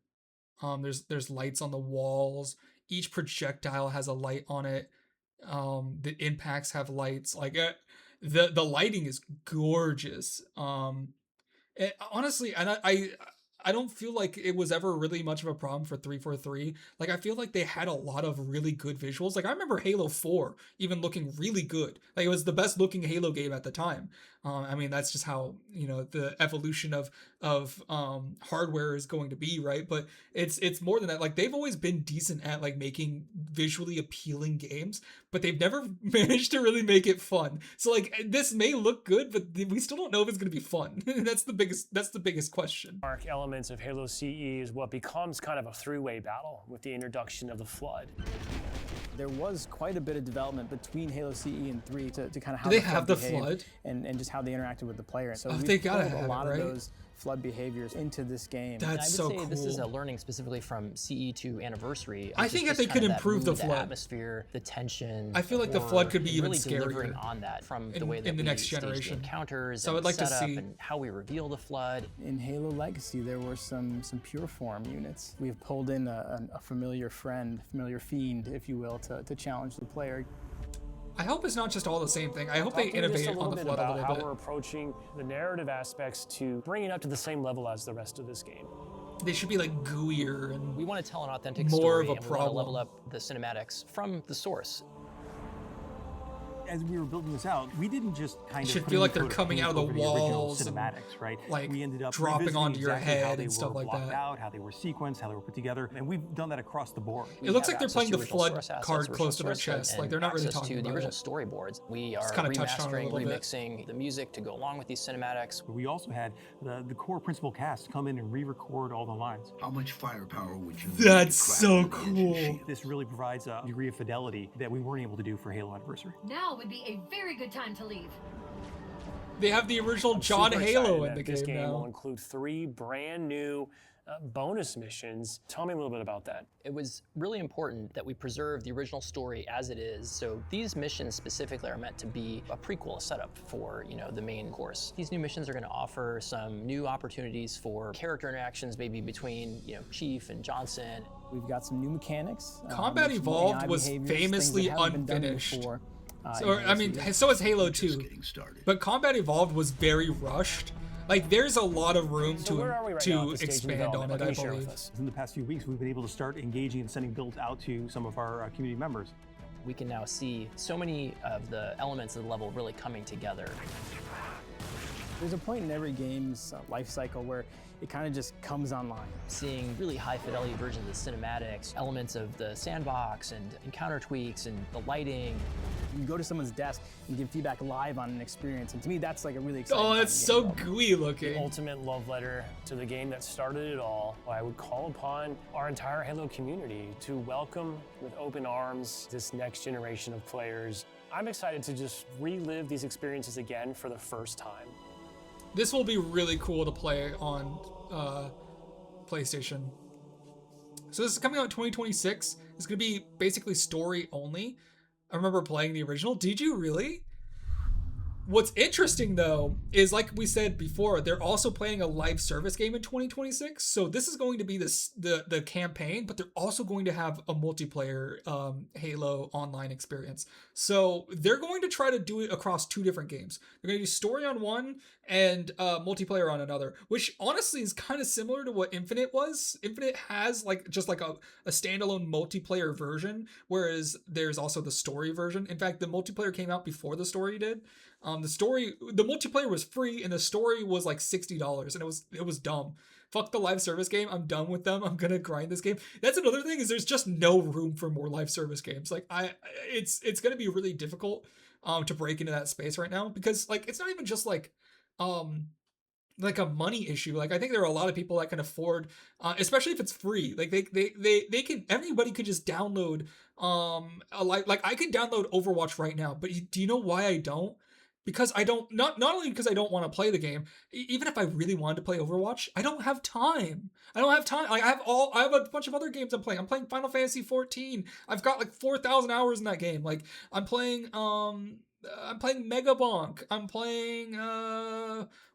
There's lights on the walls. Each projectile has a light on it. The impacts have lights. Like the lighting is gorgeous. Honestly, and I don't feel like it was ever really much of a problem for 343. Like, I feel like they had a lot of really good visuals. Like, I remember Halo 4 even looking really good. Like, it was the best looking Halo game at the time. I mean, that's just how, you know, the evolution of hardware is going to be, right? But it's more than that. Like, they've always been decent at like making visually appealing games, but they've never managed to really make it fun. So like, this may look good, but we still don't know if it's going to be fun. That's the biggest question. Dark elements of Halo CE is what becomes kind of a three-way battle with the introduction of the Flood. There was quite a bit of development between Halo CE and 3 to kind of how Do they the have Flood the behaved Flood? And just how they interacted with the player. So we they gotta pulled have a lot it, right? of those Flood behaviors into this game. I would That's so say cool. this is a learning specifically from CE to Anniversary. I think that they could improve the Flood. atmosphere, the tension. I feel like the horror, Flood could be and even really delivering scarier on that from the in- way that in the we next stage the generation. encounters So and I'd like to setup see- and how we reveal the Flood. In Halo Legacy, there were some pure form units. We've pulled in a familiar friend, familiar fiend, if you will, to challenge the player. I hope it's not just all the same thing. I hope they Talk to me just innovate on the bit Flood a about little how bit. we're approaching the narrative aspects to bring it up to the same level as the rest of this game. They should be like gooier and We want to tell an authentic More story of a and we want to level problem. up the cinematics from the source. As we were building this out, we didn't just kind of should put feel a like new they're coat of coming paint out of the over original walls and, cinematics, right? like, we ended up dropping revisiting onto your exactly how head they and stuff were like blocked that. out, how they were sequenced, how they were put together, and we've done that across the board. it looks have like they're access playing to the original Flood source assets, card original close to their source code, chest. Like, and they're not really access talking to the about original it. storyboards. We are kinda touched on it a remastering, little bit. remixing the music to go along with these cinematics. We also had the core principal cast come in and re-record all the lines. How much firepower would you need That's to crack so an engine cool. shield? This really provides a degree of fidelity that we weren't able to do for Halo Anniversary. Now would be a very good time to leave. They have the original John Super Halo excited in the that this game game will now. include 3 brand new bonus missions. Tell me a little bit about that. It was really important that we preserve the original story as it is. So these missions specifically are meant to be a prequel, a setup for, you know, the main course. These new missions are going to offer some new opportunities for character interactions, maybe between, you know, Chief and Johnson. We've got some new mechanics. Combat some Evolved AI was behaviors, things famously that haven't been done unfinished. before, So, in I Halo mean, series. so is Halo Just 2. getting started. But Combat Evolved was very rushed. Like, there's a lot of room So where are we right now at to this stage of expand on development? it, What can I you share with believe. us? In the past few weeks, we've been able to start engaging and sending builds out to some of our community members. We can now see so many of the elements of the level really coming together. There's a point in every game's life cycle where it kind of just comes online. Seeing really high fidelity versions of the cinematics, elements of the sandbox and encounter tweaks and the lighting. You go to someone's desk and give feedback live on an experience, and to me, that's like a really exciting Oh, time that's in so game development. gooey looking. Ultimate love letter to the game that started it all. I would call upon our entire Halo community to welcome with open arms this next generation of players. I'm excited to just relive these experiences again for the first time. This will be really cool to play on PlayStation. So this is coming out in 2026. It's going to be basically story only. I remember playing the original. Did you really? What's interesting though is, like we said before, they're also planning a live service game in 2026. So this is going to be the campaign, but they're also going to have a multiplayer Halo online experience. So they're going to try to do it across 2 different games. They're going to do story on one and multiplayer on another, which honestly is kind of similar to what Infinite was. Infinite has like just like a standalone multiplayer version, whereas there's also the story version. In fact, the multiplayer came out before the story did. The multiplayer was free and the story was like $60, and it was dumb. Fuck the live service game. I'm done with them. I'm gonna grind this game. That's another thing, is there's just no room for more live service games. Like it's gonna be really difficult to break into that space right now, because like it's not even just like a money issue. Like I think there are a lot of people that can afford, especially if it's free. Like they can, everybody could just download like I could download Overwatch right now. But do you know why I don't? Because I don't, not only because I don't want to play the game, even if I really wanted to play Overwatch, I don't have time. Like I have a bunch of other games I'm playing. I'm playing Final Fantasy 14. I've got like 4,000 hours in that game. Like I'm playing I'm playing Mega Bonk. I'm playing,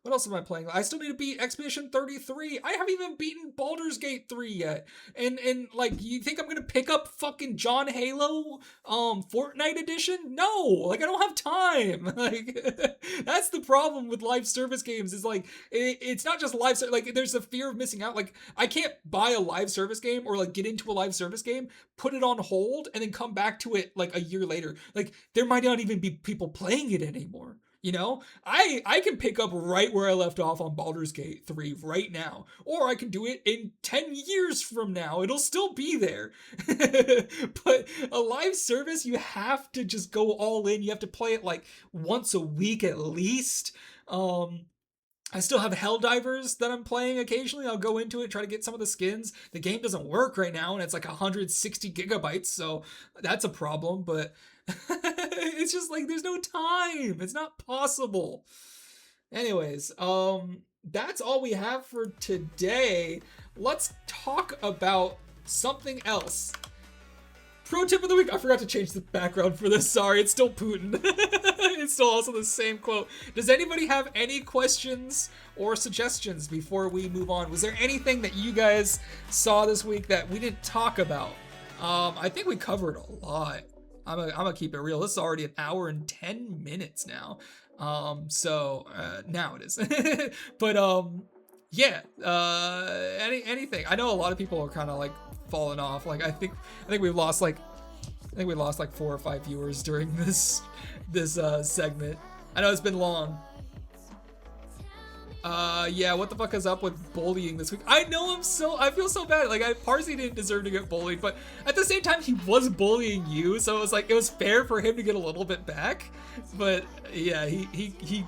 what else am I playing? I still need to beat Expedition 33. I haven't even beaten Baldur's Gate 3 yet. And like, you think I'm gonna pick up fucking John Halo, Fortnite edition? No, like, I don't have time. Like, that's the problem with live service games, is like, it's not just live, like, there's a fear of missing out. Like, I can't buy a live service game or like get into a live service game, put it on hold, and then come back to it like a year later. Like, there might not even be people playing it anymore. You know, I can pick up right where I left off on Baldur's Gate 3 right now, or I can do it in 10 years from now. It'll still be there. But a live service, you have to just go all in. You have to play it like once a week at least. I still have Helldivers that I'm playing occasionally. I'll go into it, try to get some of the skins. The game doesn't work right now, and it's like 160 gigabytes, so that's a problem, but it's just like, there's no time. It's not possible. Anyways, that's all we have for today. Let's talk about something else. Pro tip of the week. I forgot to change the background for this. Sorry, it's still Putin. It's still also the same quote. Does anybody have any questions or suggestions before we move on? Was there anything that you guys saw this week that we didn't talk about? I think we covered a lot. I'm gonna keep it real. This is already an hour and 10 minutes now. So now it is. But yeah. Anything. I know a lot of people are kind of like falling off. Like, I think we lost like 4 or 5 viewers during this segment. I know it's been long. Yeah, what the fuck is up with bullying this week? I know, I feel so bad. Like, Parsi didn't deserve to get bullied, but at the same time, he was bullying you, so it was like, it was fair for him to get a little bit back. But yeah, he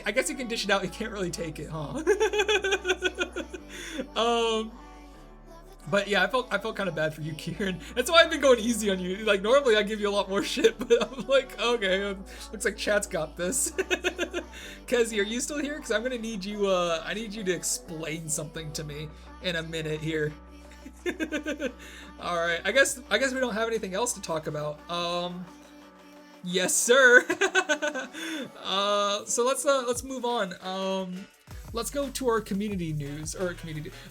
I guess he can dish it out. He can't really take it, huh? But yeah, I felt kind of bad for you, Kieran. That's why I've been going easy on you. Like, normally I give you a lot more shit, but I'm like, okay, looks like chat's got this. Kezi, are you still here? Because I'm gonna need you. I need you to explain something to me in a minute here. All right, I guess we don't have anything else to talk about. Yes, sir. So let's move on. Let's go to our community news, or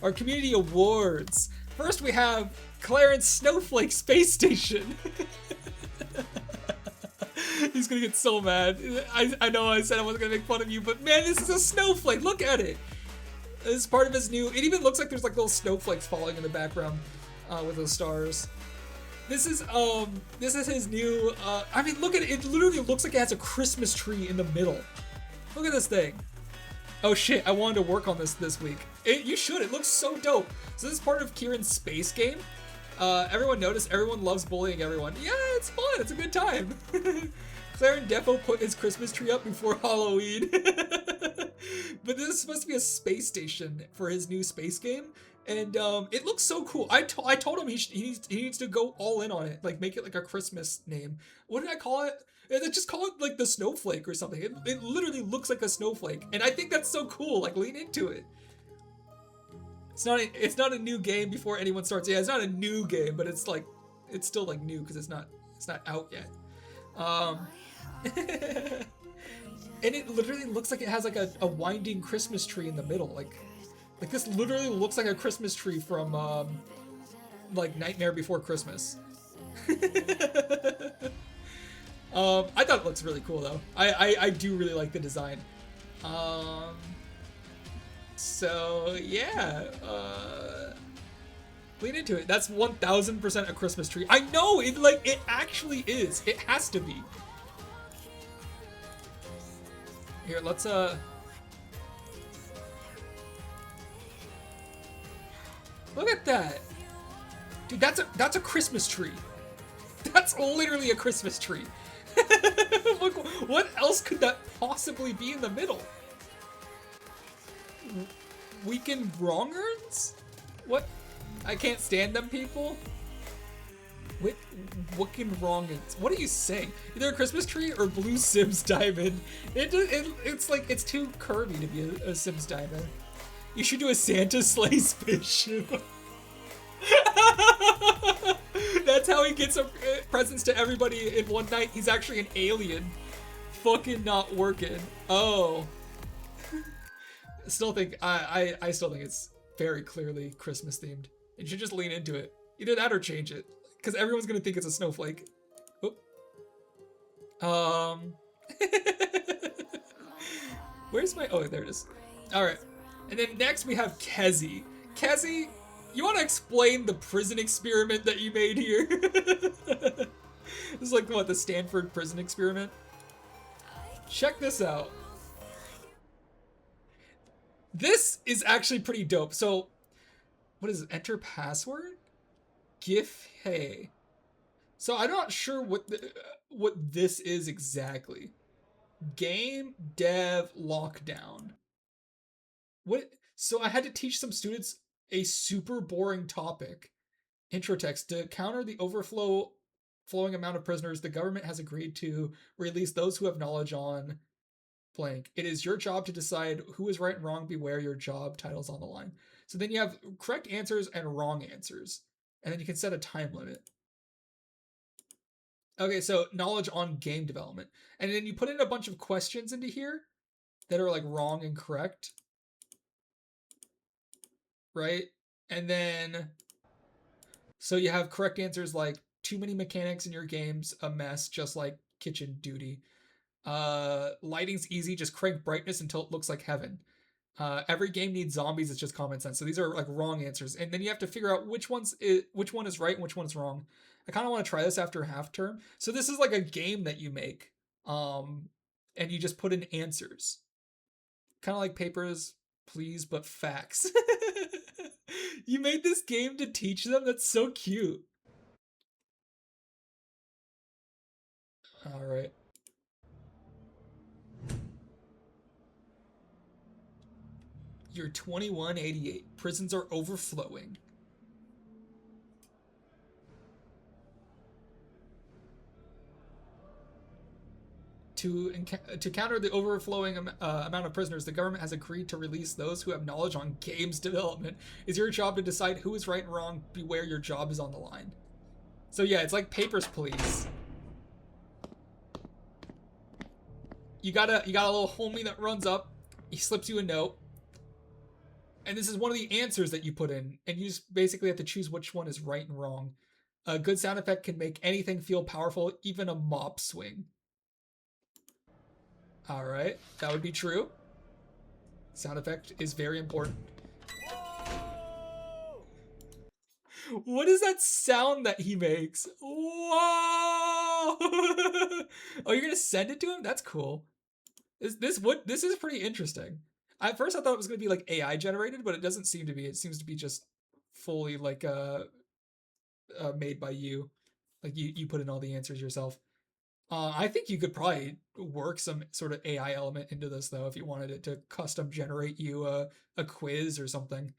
our community awards. First, we have Clarence Snowflake Space Station. He's gonna get so mad. I know I said I wasn't gonna make fun of you, but man, this is a snowflake. Look at it. This is part of his new. It even looks like there's like little snowflakes falling in the background with those stars. This is his new. I mean, look at it. It literally looks like it has a Christmas tree in the middle. Look at this thing. Oh shit, I wanted to work on this week. You should, it looks so dope. So this is part of Kieran's space game. Everyone noticed, everyone loves bullying everyone. Yeah, it's fun, it's a good time. Clarence Defo put his Christmas tree up before Halloween. But this is supposed to be a space station for his new space game. And it looks so cool. I told him he needs to go all in on it. Like, make it like a Christmas name. What did I call it? Just call it like the snowflake or something. It literally looks like a snowflake, and I think that's so cool. Like, lean into it. It's not a new game before anyone starts. Yeah, it's not a new game, but it's still like new because it's not out yet. And it literally looks like it has like a winding Christmas tree in the middle. Like this literally looks like a Christmas tree from like Nightmare Before Christmas. I thought it looks really cool though. I do really like the design. So yeah, lean into it. That's 1000% a Christmas tree. I know it actually is. It has to be. Here, let's look at that. Dude, that's a Christmas tree. That's literally a Christmas tree. Look, what else could that possibly be in the middle? Weekend wrongers? What? I can't stand them people? Weekend wrongers. What are you saying? Either a Christmas tree or blue Sims diamond. It's like, it's too curvy to be a Sims diamond. You should do a Santa sleigh spaceship. That's how he gets presents to everybody in one night. He's actually an alien. fucking not working. Oh. Still think I still think it's very clearly Christmas themed. You should just lean into it. Either that or change it, because everyone's gonna think it's a snowflake. Oh. Where's my? Oh, there it is. All right, and then next we have Kezi. Kezi, you want to explain the prison experiment that you made here? This is like what, the Stanford prison experiment? Check this out. This is actually pretty dope. So, what is it? Enter password? GIF hey. So I'm not sure what this is exactly. Game dev lockdown. What? So I had to teach some students a super boring topic. Intro text. To counter the flowing amount of prisoners, the government has agreed to release those who have knowledge on blank. It is your job to decide who is right and wrong. Beware, your job title's on the line. So then you have correct answers and wrong answers. And then you can set a time limit. Okay, so knowledge on game development. And then you put in a bunch of questions into here that are like wrong and correct. Right? And then, so you have correct answers like too many mechanics in your games, a mess, just like kitchen duty. Lighting's easy, just crank brightness until it looks like heaven. Every game needs zombies, it's just common sense. So these are like wrong answers. And then you have to figure out which one is right and which one is wrong. I kind of want to try this after half term. So this is like a game that you make. And you just put in answers. Kind of like Papers, Please, but facts. You made this game to teach them? That's so cute. All right. You're 2188. Prisons are overflowing. To counter the overflowing amount of prisoners, the government has agreed to release those who have knowledge on games development. It's your job to decide who is right and wrong. Beware, your job is on the line. So yeah, it's like Papers, Please. You got a little homie that runs up. He slips you a note. And this is one of the answers that you put in. And you just basically have to choose which one is right and wrong. A good sound effect can make anything feel powerful, even a mop swing. All right, that would be true. Sound effect is very important. What is that sound that he makes? Whoa! Oh, you're gonna send it to him? That's cool. This is pretty interesting. At first I thought it was gonna be like AI generated, but it doesn't seem to be. It seems to be just fully like made by you. Like you put in all the answers yourself. I think you could probably work some sort of AI element into this, though, if you wanted it to custom generate you a quiz or something.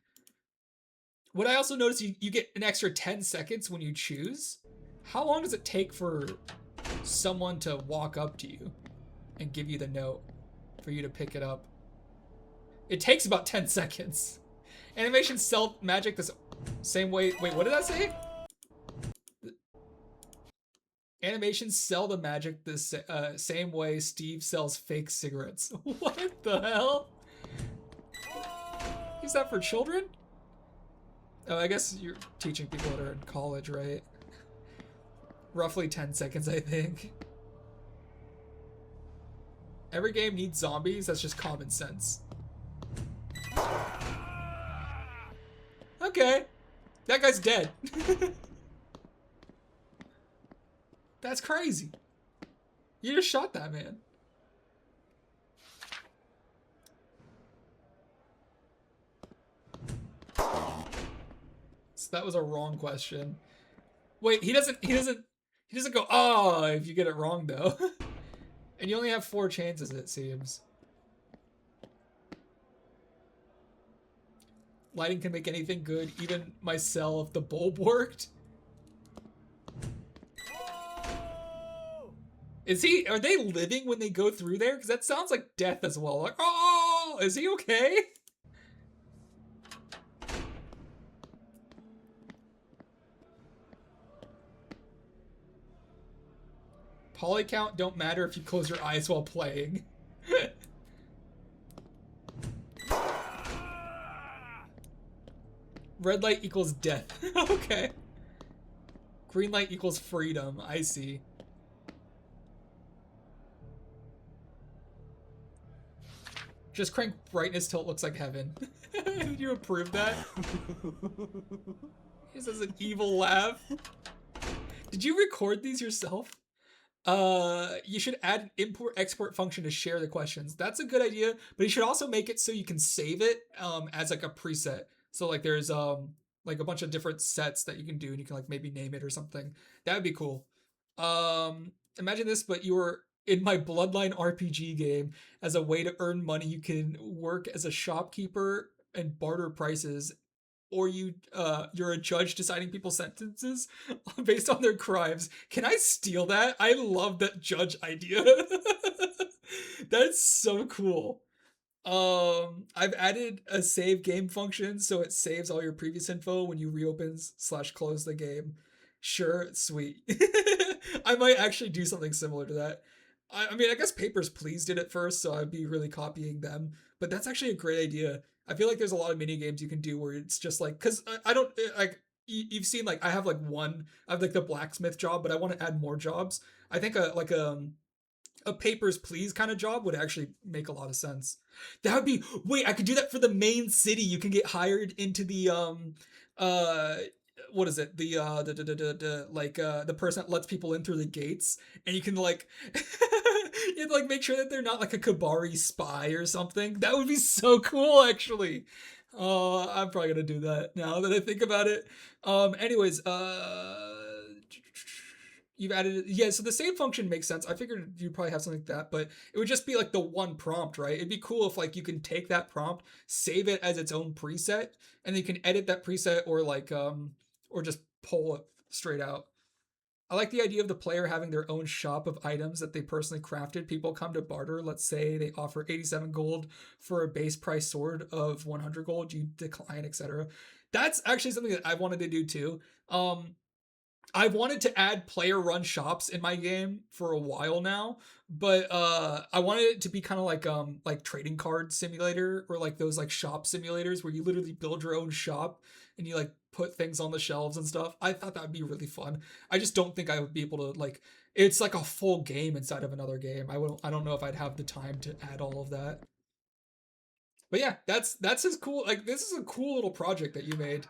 What I also noticed, you get an extra 10 seconds when you choose. How long does it take for someone to walk up to you and give you the note for you to pick it up? It takes about 10 seconds. Animations sell magic the same way. Wait, what did that say? Animations sell the magic the same way Steve sells fake cigarettes. What the hell? Is that for children? Oh, I guess you're teaching people that are in college, right? Roughly 10 seconds, I think. Every game needs zombies. That's just common sense. Okay. That guy's dead. That's crazy. You just shot that man. So that was a wrong question. Wait, he doesn't go, oh, if you get it wrong though. And you only have 4 chances, it seems. Lighting can make anything good, even myself. The bulb worked. Are they living when they go through there? Because that sounds like death as well. Like, oh, is he okay? poly count don't matter if you close your eyes while playing. Red light equals death. Okay. Green light equals freedom. I see. Just crank brightness till it looks like heaven. Did you approve that? This is an evil laugh. Did you record these yourself? You should add an import-export function to share the questions. That's a good idea, but you should also make it so you can save it as like a preset. So like there's like a bunch of different sets that you can do, and you can like maybe name it or something. That would be cool. Imagine this, but you were in my Bloodline RPG game. As a way to earn money, you can work as a shopkeeper and barter prices, or you're a judge deciding people's sentences based on their crimes. Can I steal that? I love that judge idea. That's so cool. I've added a save game function so it saves all your previous info when you reopen/close the game. Sure, sweet. I might actually do something similar to that. I mean, I guess Papers, Please did it first, so I'd be really copying them. But that's actually a great idea. I feel like there's a lot of mini games you can do where it's just like, because I don't like, you've seen like I have like I have like the blacksmith job, but I want to add more jobs. I think a Papers, Please kind of job would actually make a lot of sense. That would be, wait, I could do that for the main city. You can get hired into the what is it? The person that lets people in through the gates, and you can like you like make sure that they're not like a Kabari spy or something. That would be so cool, actually. I'm probably gonna do that now that I think about it. Anyways, you've added it. Yeah, so the save function makes sense. I figured you'd probably have something like that, but it would just be like the one prompt, right? It'd be cool if like you can take that prompt, save it as its own preset, and then you can edit that preset or like or just pull it straight out. I like the idea of the player having their own shop of items that they personally crafted. People come to barter. Let's say they offer 87 gold for a base price sword of 100 gold. You decline, etc. That's actually something that I wanted to do too. I wanted to add player-run shops in my game for a while now, but I wanted it to be kind of like trading card simulator, or like those like shop simulators where you literally build your own shop and you like put things on the shelves and stuff. I thought that would be really fun. I just don't think I would be able to like. It's like a full game inside of another game. I don't know if I'd have the time to add all of that. But yeah, that's his cool. Like, this is a cool little project that you made.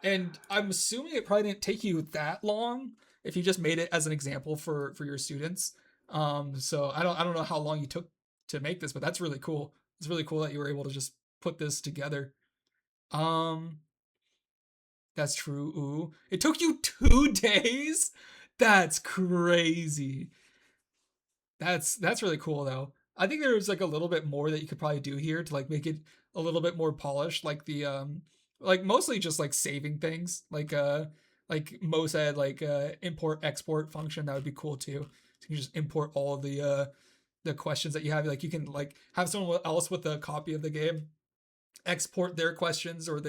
And I'm assuming it probably didn't take you that long if you just made it as an example for your students. So I don't know how long you took to make this, but that's really cool. It's really cool that you were able to just put this together. That's true. Ooh, it took you 2 days. That's crazy. That's really cool though. I think there's like a little bit more that you could probably do here to like make it a little bit more polished, like the like mostly just like saving things, like Mo said, like import export function. That would be cool too. So you can just import all of the questions that you have. Like you can like have someone else with a copy of the game export their questions or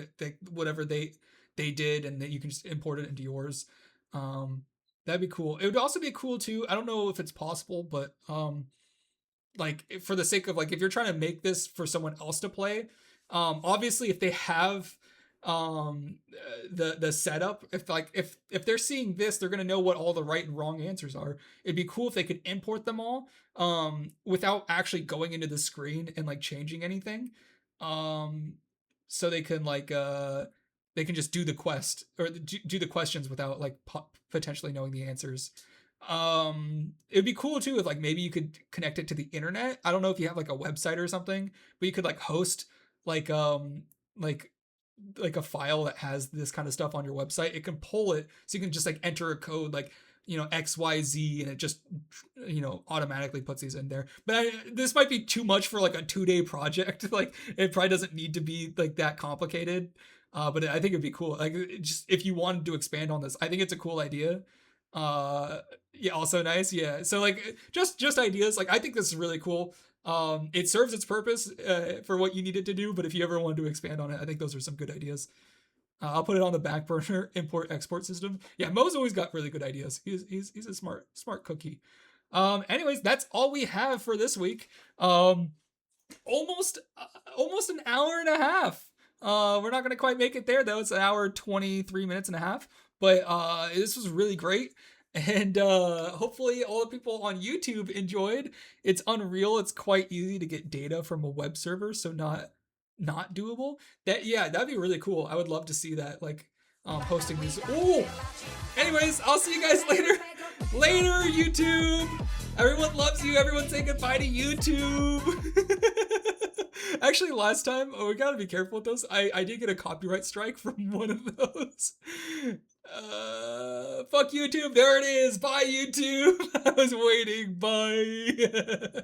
whatever they did, and that you can just import it into yours. That'd be cool. It would also be cool too. I don't know if it's possible, but like for the sake of like if you're trying to make this for someone else to play, obviously if they have the setup, if they're seeing this, they're gonna know what all the right and wrong answers are. It'd be cool if they could import them all without actually going into the screen and like changing anything, so they can like they can just do the quest or do the questions without like potentially knowing the answers. It'd be cool too if like maybe you could connect it to the internet. I don't know if you have like a website or something, but you could like host like like a file that has this kind of stuff on your website. It can pull it so you can just like enter a code like, you know, XYZ, and it just, you know, automatically puts these in there. But this might be too much for like a 2-day project. Like it probably doesn't need to be like that complicated. But I think it'd be cool. Like just if you wanted to expand on this, I think it's a cool idea. Yeah, also nice. Yeah. So like just ideas. Like I think this is really cool. It serves its purpose for what you need it to do, but if you ever wanted to expand on it, I think those are some good ideas. I'll put it on the back burner. Import export system. Yeah, Mo's always got really good ideas. He's a smart cookie. Anyways, that's all we have for this week. Almost an hour and a half. We're not gonna quite make it there though. It's an hour 23 minutes and a half. But this was really great. And hopefully all the people on YouTube enjoyed. It's Unreal. It's quite easy to get data from a web server, so not doable. That'd be really cool. I would love to see that, like hosting these. Oh, anyways, I'll see you guys later. Later, YouTube. Everyone loves you. Everyone say goodbye to YouTube. Actually, last time, we gotta be careful with those. I did get a copyright strike from one of those. Fuck YouTube. There it is. Bye, YouTube. I was waiting. Bye.